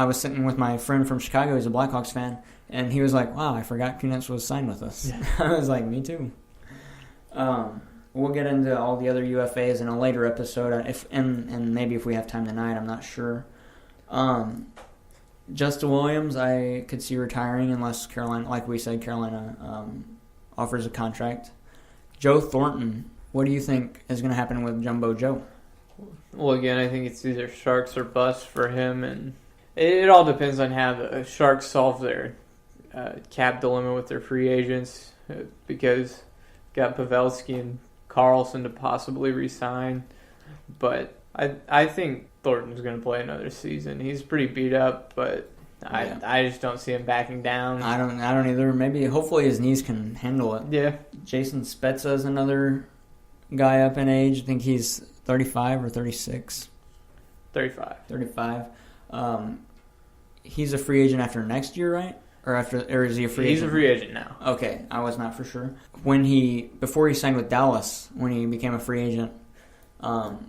was sitting with my friend from Chicago who's a Blackhawks fan, and he was like, "Wow, I forgot Kunitz was signed with us." Yeah. I was like, "Me too." We'll get into all the other UFAs in a later episode, and maybe if we have time tonight, I'm not sure. Justin Williams, I could see retiring unless Carolina, like we said, offers a contract. Joe Thornton, what do you think is going to happen with Jumbo Joe? Well, again, I think it's either Sharks or bust for him, and it all depends on how the Sharks solve their cap dilemma with their free agents, because got Pavelski and Carlson to possibly re-sign, but I think Thornton's going to play another season. He's pretty beat up, but I just don't see him backing down. I don't either. Maybe, hopefully his knees can handle it. Yeah. Jason Spezza is another guy up in age. I think he's 35 or 36. 35. He's a free agent after next year, right? Or is he a free agent? He's a free agent now. Okay, I was not for sure. Before he signed with Dallas, when he became a free agent, or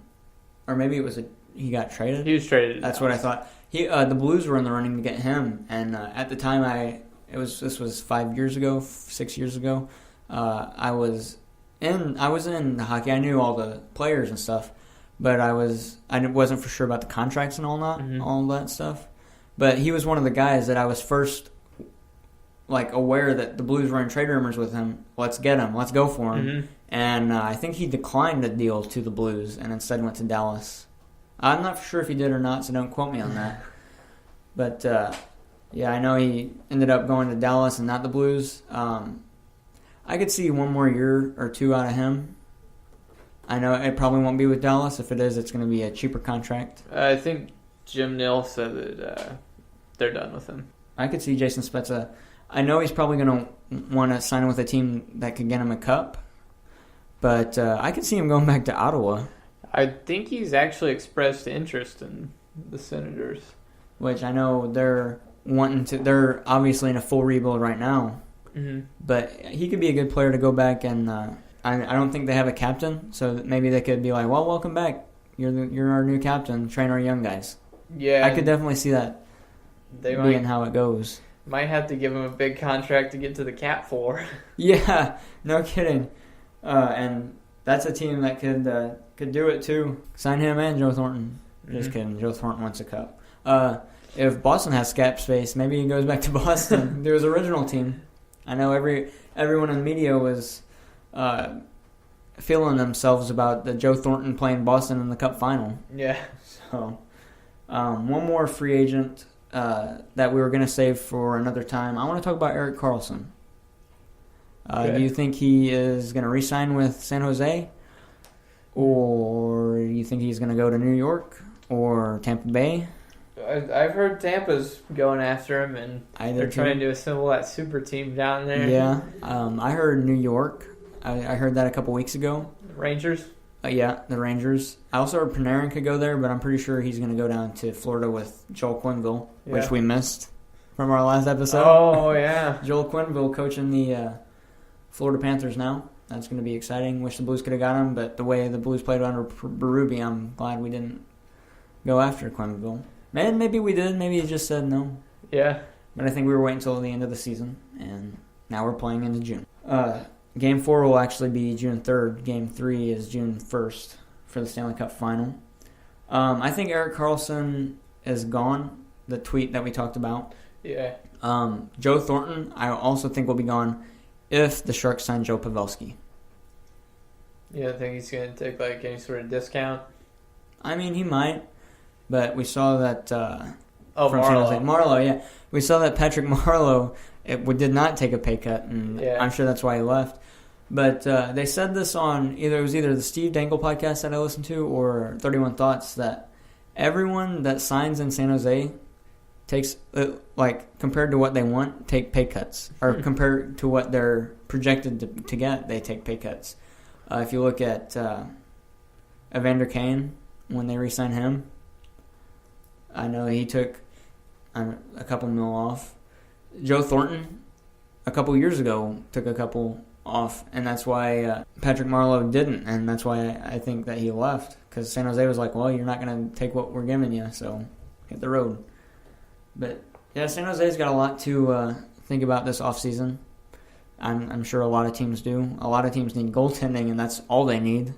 maybe it was he got traded. He was traded. That's what I thought. The Blues were in the running to get him, and at the time this was 6 years ago. I was in the hockey. I knew all the players and stuff, but I wasn't for sure about the contracts and all that stuff. But he was one of the guys that I was first aware that the Blues were in trade rumors with him. Let's get him. Let's go for him. Mm-hmm. And I think he declined the deal to the Blues and instead went to Dallas. I'm not sure if he did or not, so don't quote me on that. But, yeah, I know he ended up going to Dallas and not the Blues. I could see one more year or two out of him. I know it probably won't be with Dallas. If it is, it's going to be a cheaper contract. I think Jim Nill said that they're done with him. I could see Jason Spezza. I know he's probably going to want to sign with a team that could get him a cup. But I could see him going back to Ottawa. I think he's actually expressed interest in the Senators. Which I know they're wanting to. They're obviously in a full rebuild right now. Mm-hmm. But he could be a good player to go back and I don't think they have a captain, so maybe they could be like, well, welcome back. You're our new captain. Train our young guys. Yeah. I could definitely see that being how it goes. Might have to give him a big contract to get to the cap for. Yeah, no kidding. And that's a team that could do it too. Sign him and Joe Thornton. Just kidding. Joe Thornton wants a cup. If Boston has cap space, maybe he goes back to Boston. Their original team. I know everyone in the media was feeling themselves about the Joe Thornton playing Boston in the Cup Final. Yeah. So, one more free agent that we were going to save for another time. I want to talk about Erik Karlsson. Okay. Do you think he is going to re-sign with San Jose? Or do you think he's going to go to New York or Tampa Bay? I've heard Tampa's going after him, and they're trying to assemble that super team down there. Yeah. I heard New York. I heard that a couple weeks ago. Rangers? Yeah, the Rangers. I also heard Panarin could go there, but I'm pretty sure he's going to go down to Florida with Joel Quenneville, which we missed from our last episode. Oh, yeah. Joel Quenneville coaching the Florida Panthers now. That's going to be exciting. Wish the Blues could have got him, but the way the Blues played under Berube, I'm glad we didn't go after Quenneville. Man, maybe we did. Maybe he just said no. Yeah. But I think we were waiting until the end of the season, and now we're playing into June. Game 4 will actually be June 3rd. Game 3 is June 1st for the Stanley Cup Final. I think Erik Karlsson is gone, the tweet that we talked about. Yeah. Joe Thornton, I also think will be gone if the Sharks sign Joe Pavelski. You don't think he's going to take any sort of discount? I mean, he might, but we saw that from Marleau. Marleau, yeah. We saw that Patrick Marleau did not take a pay cut, and I'm sure that's why he left. But they said this on either the Steve Dangle podcast that I listened to or 31 Thoughts, that everyone that signs in San Jose takes, compared to what they want, take pay cuts. Or compared to what they're projected to get, they take pay cuts. If you look at Evander Kane, when they re-signed him, I know he took a couple mil off. Joe Thornton, a couple years ago, took a couple off, and that's why Patrick Marleau didn't, and that's why I think that he left, because San Jose was like, well, you're not going to take what we're giving you, so hit the road. But, yeah, San Jose's got a lot to think about this offseason. I'm sure a lot of teams do. A lot of teams need goaltending, and that's all they need.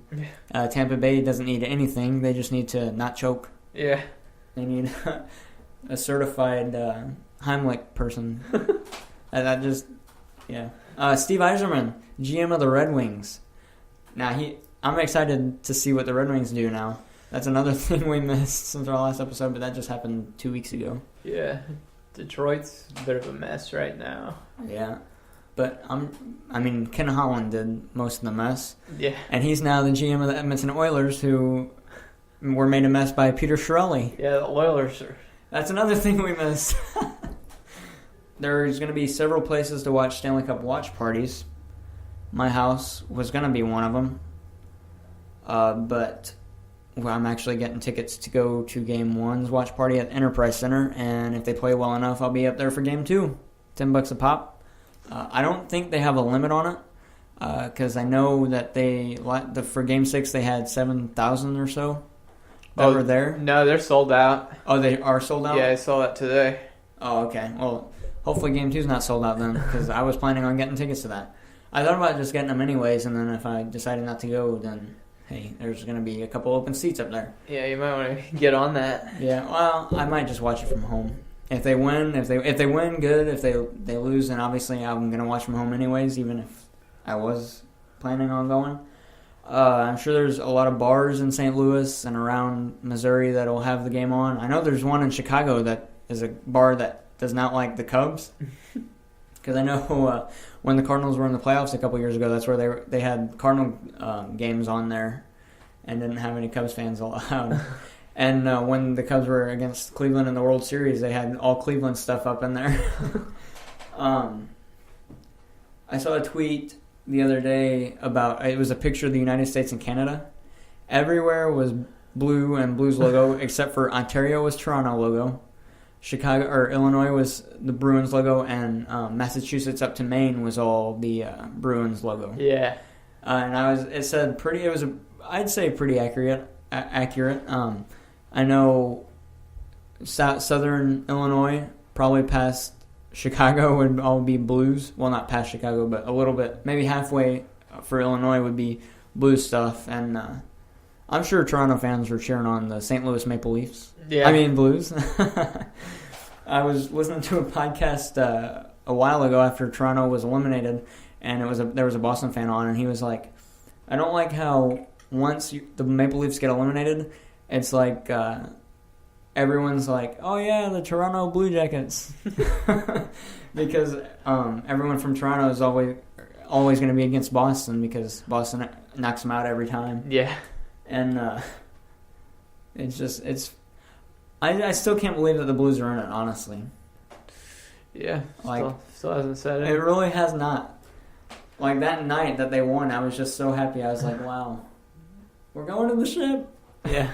Tampa Bay doesn't need anything. They just need to not choke. Yeah. They need a certified Heimlich person. Steve Yzerman, GM of the Red Wings. Now, I'm excited to see what the Red Wings do now. That's another thing we missed since our last episode, but that just happened 2 weeks ago. Yeah. Detroit's a bit of a mess right now. Yeah. But, Ken Holland did most of the mess. Yeah. And he's now the GM of the Edmonton Oilers, who were made a mess by Peter Chiarelli. Yeah, the Oilers are... That's another thing we missed. There's going to be several places to watch Stanley Cup watch parties. My house was going to be one of them. But I'm actually getting tickets to go to Game 1's watch party at Enterprise Center. And if they play well enough, I'll be up there for Game 2. $10 a pop. I don't think they have a limit on it. Because I know that for Game 6 they had 7,000 or so that were there. No, they're sold out. Oh, they are sold out? Yeah, I saw that today. Oh, okay. Well, hopefully Game 2's not sold out then, because I was planning on getting tickets to that. I thought about just getting them anyways, and then if I decided not to go, then, hey, there's going to be a couple open seats up there. Yeah, you might want to get on that. Yeah, well, I might just watch it from home. if they win, if they win, good. If they lose, then obviously I'm gonna watch from home anyways, even if I was planning on going. I'm sure there's a lot of bars in St. Louis and around Missouri that will have the game on. I know there's one in Chicago that is a bar that does not like the Cubs. Because I know when the Cardinals were in the playoffs a couple years ago, that's where they had Cardinal games on there and didn't have any Cubs fans allowed. And when the Cubs were against Cleveland in the World Series, they had all Cleveland stuff up in there. I saw a tweet the other day about, it was a picture of the United States and Canada. Everywhere was blue and Blues logo, except for Ontario was Toronto logo. Chicago or Illinois was the Bruins logo, and Massachusetts up to Maine was all the Bruins logo. Yeah. And I'd say pretty accurate. I know Southern Illinois, probably past Chicago, would all be Blues. Well, not past Chicago, but a little bit, maybe halfway for Illinois would be Blues stuff. And I'm sure Toronto fans were cheering on the St. Louis Maple Leafs. Yeah. I mean, Blues. I was listening to a podcast a while ago after Toronto was eliminated, and there was a Boston fan on, and he was like, I don't like how once the Maple Leafs get eliminated, it's like everyone's like, oh yeah, the Toronto Blue Jackets. Because everyone from Toronto is always going to be against Boston because Boston knocks them out every time. Yeah. And I still can't believe that the Blues are in it, honestly. Yeah, like, still hasn't said it. It really has not. Like, that night that they won, I was just so happy. I was like, wow, we're going to the ship. Yeah.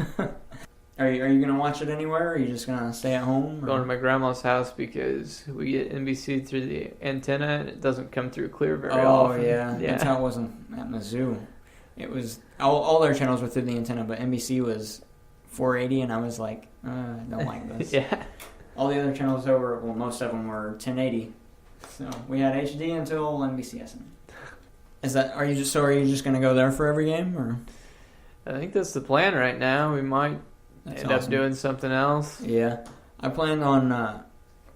Are you going to watch it anywhere, or are you just going to stay at home? Going to my grandma's house because we get NBC through the antenna, and it doesn't come through clear very often. Oh, yeah. That's how it was at Mizzou. It was, all their channels were through the antenna, but NBC was 480, and I was like, I don't like this. Yeah. All the other channels most of them were 1080. So we had HD until NBCSN. Are you just going to go there for every game, or? I think that's the plan right now. We might end up doing something else. Yeah. I plan on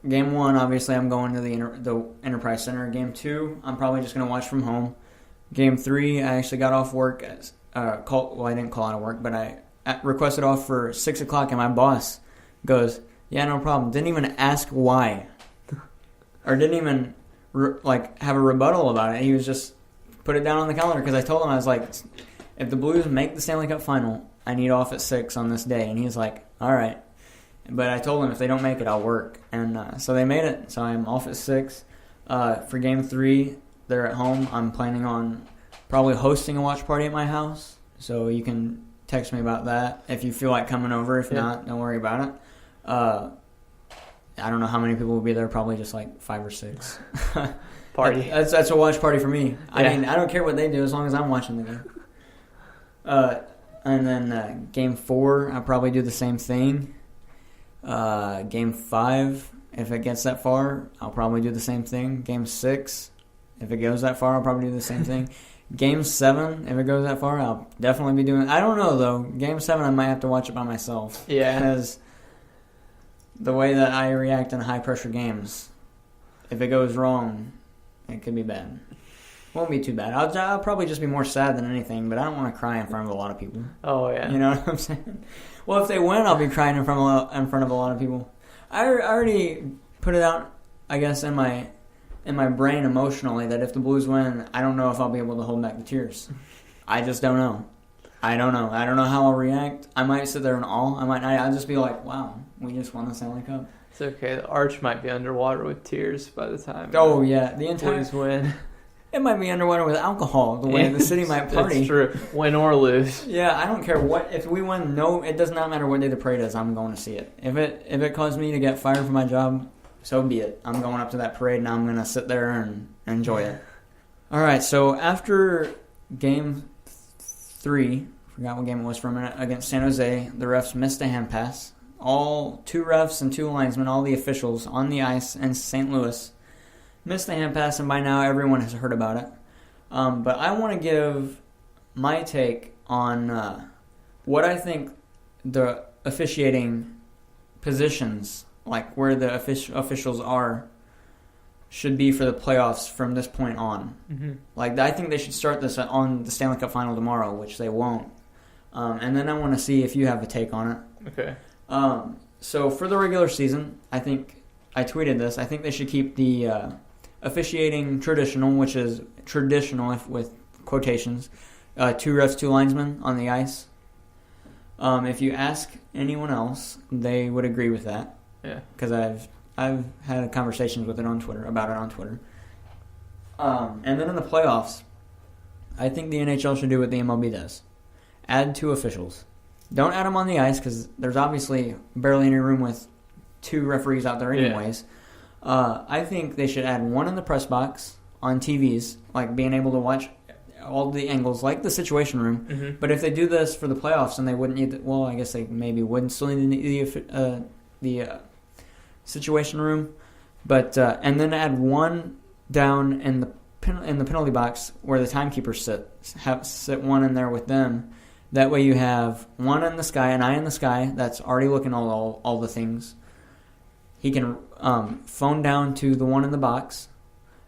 game 1, obviously I'm going to the Enterprise Center. Game 2, I'm probably just going to watch from home. Game 3, I actually got off work. I didn't call out of work, but I requested off for 6 o'clock, and my boss goes, yeah, no problem. Didn't even ask why. Or didn't even have a rebuttal about it. He was just put it down on the calendar, because I told him, I was like, if the Blues make the Stanley Cup Final, I need off at 6 on this day. And he was like, all right. But I told him if they don't make it, I'll work. And so they made it. So I'm off at 6. For Game 3, they're at home. I'm planning on probably hosting a watch party at my house. So you can text me about that if you feel like coming over. If not, don't worry about it. I don't know how many people will be there. Probably just like 5 or 6. Party. That's a watch party for me. I Yeah. mean, I don't care what they do as long as I'm watching the game. And then Game 4, I'll probably do the same thing. Game 5, if it gets that far, I'll probably do the same thing. Game 6, if it goes that far, I'll probably do the same thing. Game 7, if it goes that far, I'll definitely be doing it. I don't know, though. Game 7, I might have to watch it by myself. Yeah. Because the way that I react in high-pressure games, if it goes wrong, it could be bad. Won't be too bad. I'll probably just be more sad than anything, but I don't want to cry in front of a lot of people. Oh, yeah. You know what I'm saying? Well, if they win, I'll be crying in front of a lot of people. I already put it out, I guess, in my brain emotionally that if the Blues win, I don't know if I'll be able to hold back the tears. I just don't know. I don't know. I don't know how I'll react. I might sit there in awe. I might not. I'll just be like, wow, we just won the Stanley Cup. It's okay. The arch might be underwater with tears by the time. Oh, yeah. The entire Blues win. It might be underwater with alcohol, the way the city might party. That's true. Win or lose. Yeah, I don't care what. If we win, it does not matter what day the parade is. I'm going to see it. If it caused me to get fired from my job, so be it. I'm going up to that parade, and I'm going to sit there and enjoy it. All right, so after Game 3, forgot what game it was for a minute, against San Jose, the refs missed a hand pass. All 2 refs and 2 linesmen, all the officials on the ice in St. Louis, missed the hand pass, and by now everyone has heard about it. But I want to give my take on what I think the officiating positions like where the officials are should be for the playoffs from this point on. Mm-hmm. Like, I think they should start this on the Stanley Cup Final tomorrow, which they won't. And then I want to see if you have a take on it. Okay. So for the regular season, I think I tweeted this. I think they should keep the officiating traditional, which is traditional with quotations, 2 refs, 2 linesmen on the ice. If you ask anyone else, they would agree with that. Yeah. Because I've had conversations with it on Twitter about it on Twitter. And then in the playoffs, I think the NHL should do what the MLB does: add 2 officials. Don't add them on the ice because there's obviously barely any room with 2 referees out there anyways. Yeah. I think they should add 1 in the press box on TVs, like being able to watch all the angles, like the Situation Room. Mm-hmm. But if they do this for the playoffs, then they wouldn't need well, I guess they maybe wouldn't still need the Situation Room. But and then add 1 down in the penalty box where the timekeepers sit 1 in there with them. That way you have 1 in the sky, an eye in the sky that's already looking at all the things. He can phone down to the 1 in the box,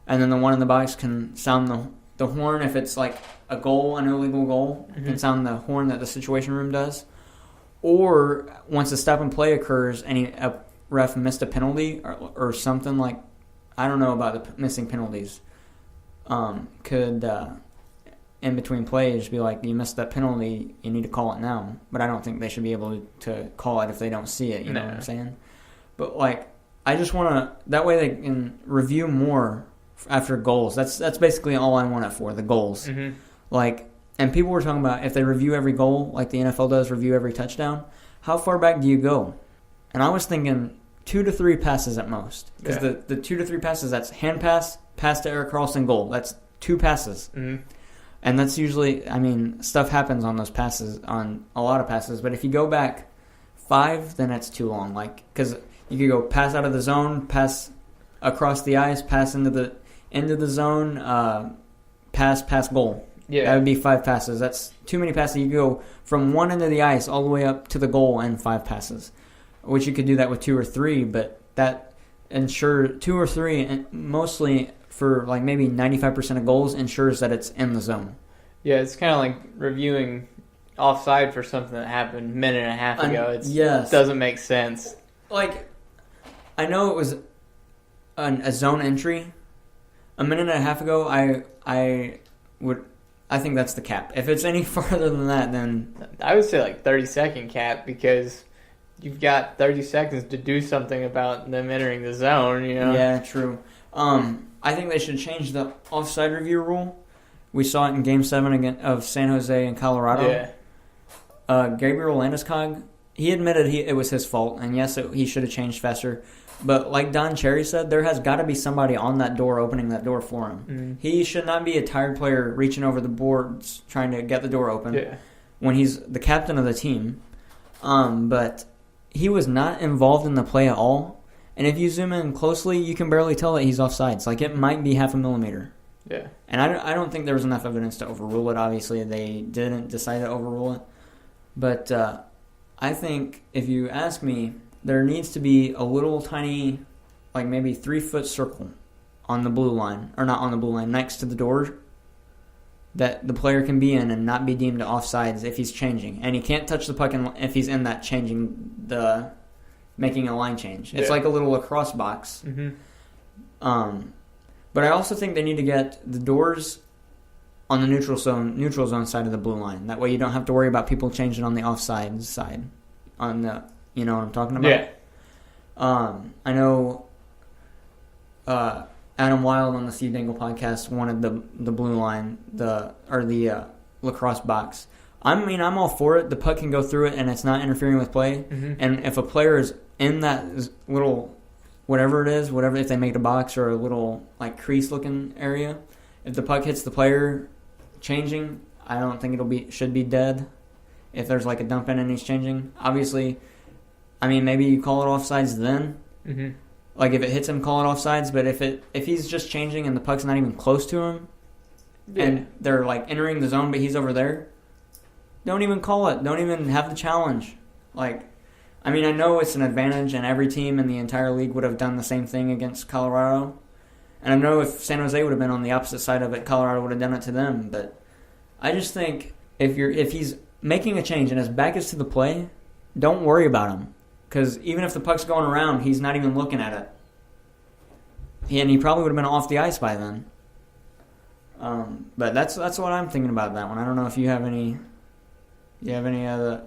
and then the 1 in the box can sound the horn if it's like a goal, an illegal goal. Mm-hmm. Can sound the horn that the Situation Room does. Or once a stop and play occurs and a ref missed a penalty or something, like, I don't know about the missing penalties, could in between plays be like, you missed that penalty, you need to call it now. But I don't think they should be able to call it if they don't see it, you know what I'm saying? But like, I just want to, that way they can review more after goals. That's basically all I want it for, the goals. Mm-hmm. Like, and people were talking about if they review every goal, like the NFL does, review every touchdown, how far back do you go? And I was thinking 2 to 3 passes at most. Because the 2 to 3 passes, that's hand pass to Erik Karlsson, goal. That's 2 passes. Mm-hmm. And that's usually, I mean, stuff happens on those passes, on a lot of passes. But if you go back 5, then that's too long. Like, because you could go pass out of the zone, pass across the ice, pass into the zone, pass goal. Yeah. That would be 5 passes. That's too many passes. You could go from one end of the ice all the way up to the goal in 5 passes. Which you could do that with 2 or 3, but that ensure 2 or 3, and mostly for like maybe 95% of goals, ensures that it's in the zone. Yeah, it's kind of like reviewing offside for something that happened a minute and a half ago. It doesn't make sense. Like, I know it was a zone entry a minute and a half ago. I think that's the cap. If it's any farther than that, then I would say like 30-second cap, because you've got 30 seconds to do something about them entering the zone, you know? Yeah, true. I think they should change the offside review rule. We saw it in Game 7 of San Jose and Colorado. Yeah. Gabriel Landeskog, he admitted it was his fault, and yes, he should have changed faster. But like Don Cherry said, there has got to be somebody on that door opening that door for him. Mm-hmm. He should not be a tired player reaching over the boards trying to get the door open when he's the captain of the team. But he was not involved in the play at all. And if you zoom in closely, you can barely tell that he's offsides. Like, it might be half a millimeter. Yeah. And I don't think there was enough evidence to overrule it. Obviously, they didn't decide to overrule it. But I think, if you ask me, there needs to be a little tiny, like maybe 3-foot circle on the blue line, or not on the blue line, next to the door that the player can be in and not be deemed offsides if he's changing. And he can't touch the puck if he's in that making a line change. It's like a little lacrosse box. Mm-hmm. But I also think they need to get the doors on the neutral zone side of the blue line. That way you don't have to worry about people changing on the offside side. On the, you know what I'm talking about? Yeah. I know Adam Wilde on the Steve Dangle podcast wanted the blue line, the lacrosse box. I mean, I'm all for it. The puck can go through it, and it's not interfering with play. Mm-hmm. And if a player is in that little, whatever it is, if they make a box or a little like crease-looking area, if the puck hits the player changing, I don't think should be dead. If there's like a dump in and he's changing, obviously, I mean, maybe you call it offsides then. Mm-hmm. Like, if it hits him, call it offsides. But if he's just changing and the puck's not even close to him, and they're like entering the zone, but he's over there, don't even call it. Don't even have the challenge. Like, I mean, I know it's an advantage, and every team in the entire league would have done the same thing against Colorado. And I know if San Jose would have been on the opposite side of it, Colorado would have done it to them. But I just think if he's making a change and his back is to the play, don't worry about him. Because even if the puck's going around, he's not even looking at it. And he probably would have been off the ice by then. But that's what I'm thinking about that one. I don't know if you have any other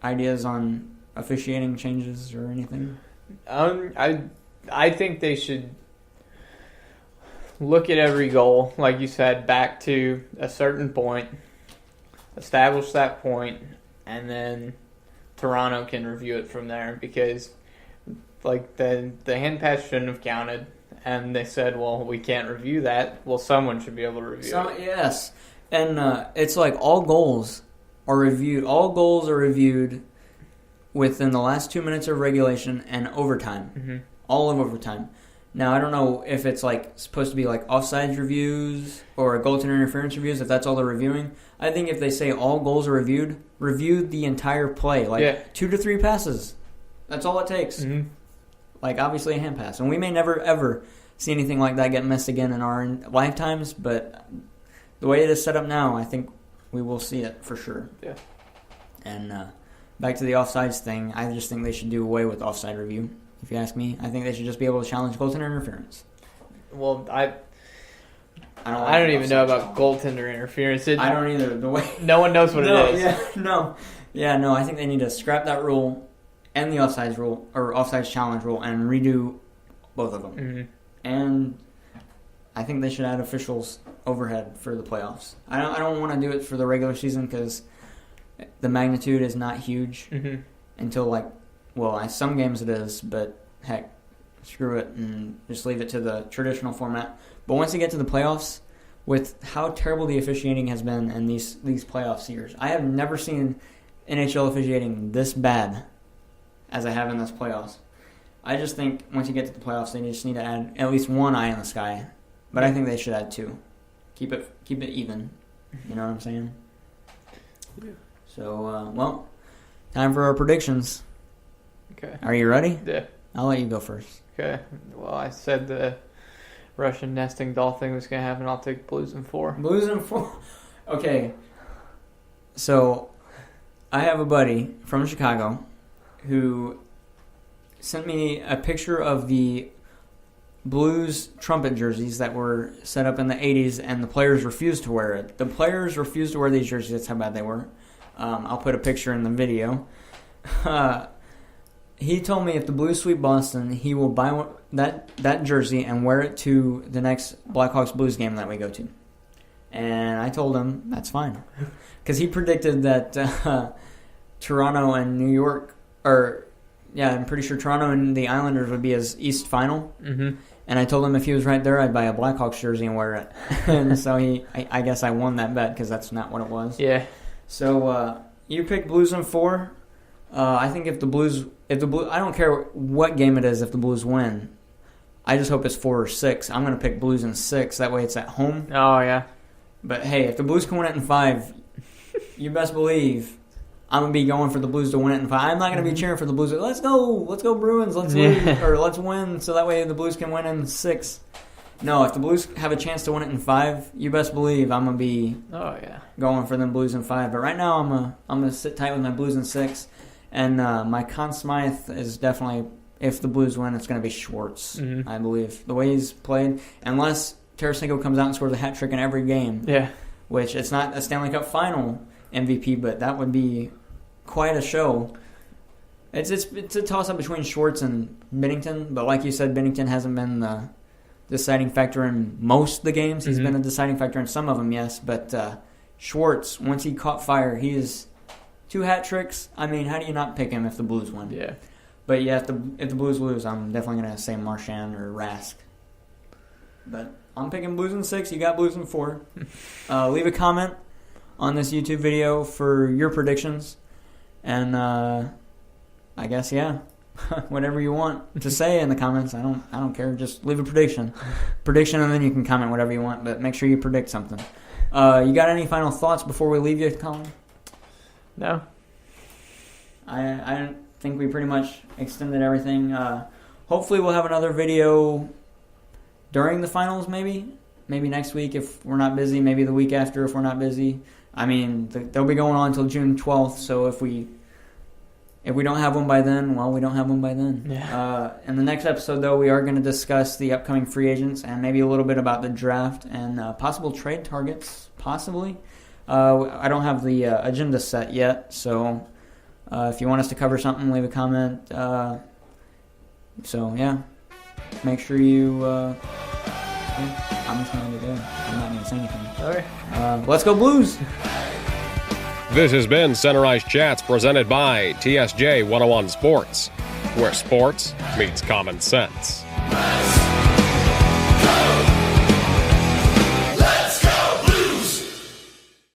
ideas on officiating changes or anything. I think they should look at every goal, like you said, back to a certain point, establish that point, and then Toronto can review it from there. Because the hand pass shouldn't have counted. And they said, well, we can't review that. Well, someone should be able to review it. Yes. And it's like all goals are reviewed. All goals are reviewed within the last 2 minutes of regulation and overtime. Mm-hmm. All of overtime. Now, I don't know if it's supposed to be offsides reviews or goaltender interference reviews, if that's all they're reviewing. I think if they say all goals are reviewed, review the entire play. 2 to 3 passes. That's all it takes. Mm-hmm. Obviously a hand pass. And we may never, ever see anything like that get missed again in our lifetimes, but the way it is set up now, I think we will see it for sure. Yeah. And back to the offsides thing, I just think they should do away with offside review, if you ask me. I think they should just be able to challenge goaltender interference. Well, I don't even know about goaltender interference. I don't either. The way no one knows what it is. I think they need to scrap that rule and the offsides rule, or offsides challenge rule, and redo both of them. Mm-hmm. And I think they should add officials overhead for the playoffs. I don't want to do it for the regular season because the magnitude is not huge until some games it is, but heck, screw it and just leave it to the traditional format. But once you get to the playoffs, with how terrible the officiating has been in these playoff years, I have never seen NHL officiating this bad as I have in this playoffs. I just think once you get to the playoffs, they just need to add at least one eye in the sky. But I think they should add 2. Keep it even. You know what I'm saying? Yeah. So, time for our predictions. Okay. Are you ready? Yeah. I'll let you go first. Okay. Well, I said the Russian nesting doll thing was going to happen. I'll take Blues in 4. Blues in 4? Okay. So, I have a buddy from Chicago who sent me a picture of the Blues trumpet jerseys that were set up in the 80s, and the players refused to wear it. The players refused to wear these jerseys. That's how bad they were. I'll put a picture in the video. He told me if the Blues sweep Boston, he will buy that jersey and wear it to the next Blackhawks Blues game that we go to. And I told him that's fine. Because he predicted that Toronto and New York, I'm pretty sure Toronto and the Islanders would be his East final. Mm-hmm. And I told him if he was right there, I'd buy a Blackhawks jersey and wear it. And so I guess I won that bet because that's not what it was. Yeah. So you picked Blues in 4. I think if the Blues, I don't care what game it is. If the Blues win, I just hope it's 4 or 6. I'm going to pick Blues in 6. That way it's at home. Oh yeah. But hey, if the Blues can win it in 5, you best believe I'm going to be going for the Blues to win it in 5. I'm not going to be cheering for the Blues. Let's go Bruins. Let's win. So that way the Blues can win in 6. No, if the Blues have a chance to win it in 5, you best believe I'm going to be going for them Blues in 5. But right now I'm going to sit tight with my Blues in 6. And my Conn Smythe is definitely, if the Blues win, it's going to be Schwartz, I believe. The way he's played, unless Tarasenko comes out and scores a hat trick in every game. Yeah. Which it's not a Stanley Cup Final MVP, but that would be quite a show. It's a toss-up between Schwartz and Binnington, but like you said, Binnington hasn't been the deciding factor in most of the games. He's been a deciding factor in some of them, yes, but Schwartz, once he caught fire, he is 2 hat tricks. I mean, how do you not pick him if the Blues win? Yeah. But yeah, if the Blues lose, I'm definitely going to say Marchand or Rask. But I'm picking Blues in 6. You got Blues in 4. Leave a comment on this YouTube video for your predictions. And I guess, whatever you want to say in the comments. I don't care. Just leave a prediction, and then you can comment whatever you want. But make sure you predict something. You got any final thoughts before we leave you, Colin? No. I think we pretty much extended everything. Hopefully we'll have another video during the finals, maybe next week if we're not busy, maybe the week after if we're not busy. I mean, they'll be going on until June 12th, so if we don't have one by then, well, we don't have one by then. Yeah. In the next episode, though, we are going to discuss the upcoming free agents and maybe a little bit about the draft and possible trade targets, possibly. I don't have the agenda set yet, so if you want us to cover something, leave a comment. So, yeah, make sure you... I'm just going to go. I'm not going to say anything. All right. Let's go Blues! This has been Center Ice Chats presented by TSJ 101 Sports, where sports meets common sense.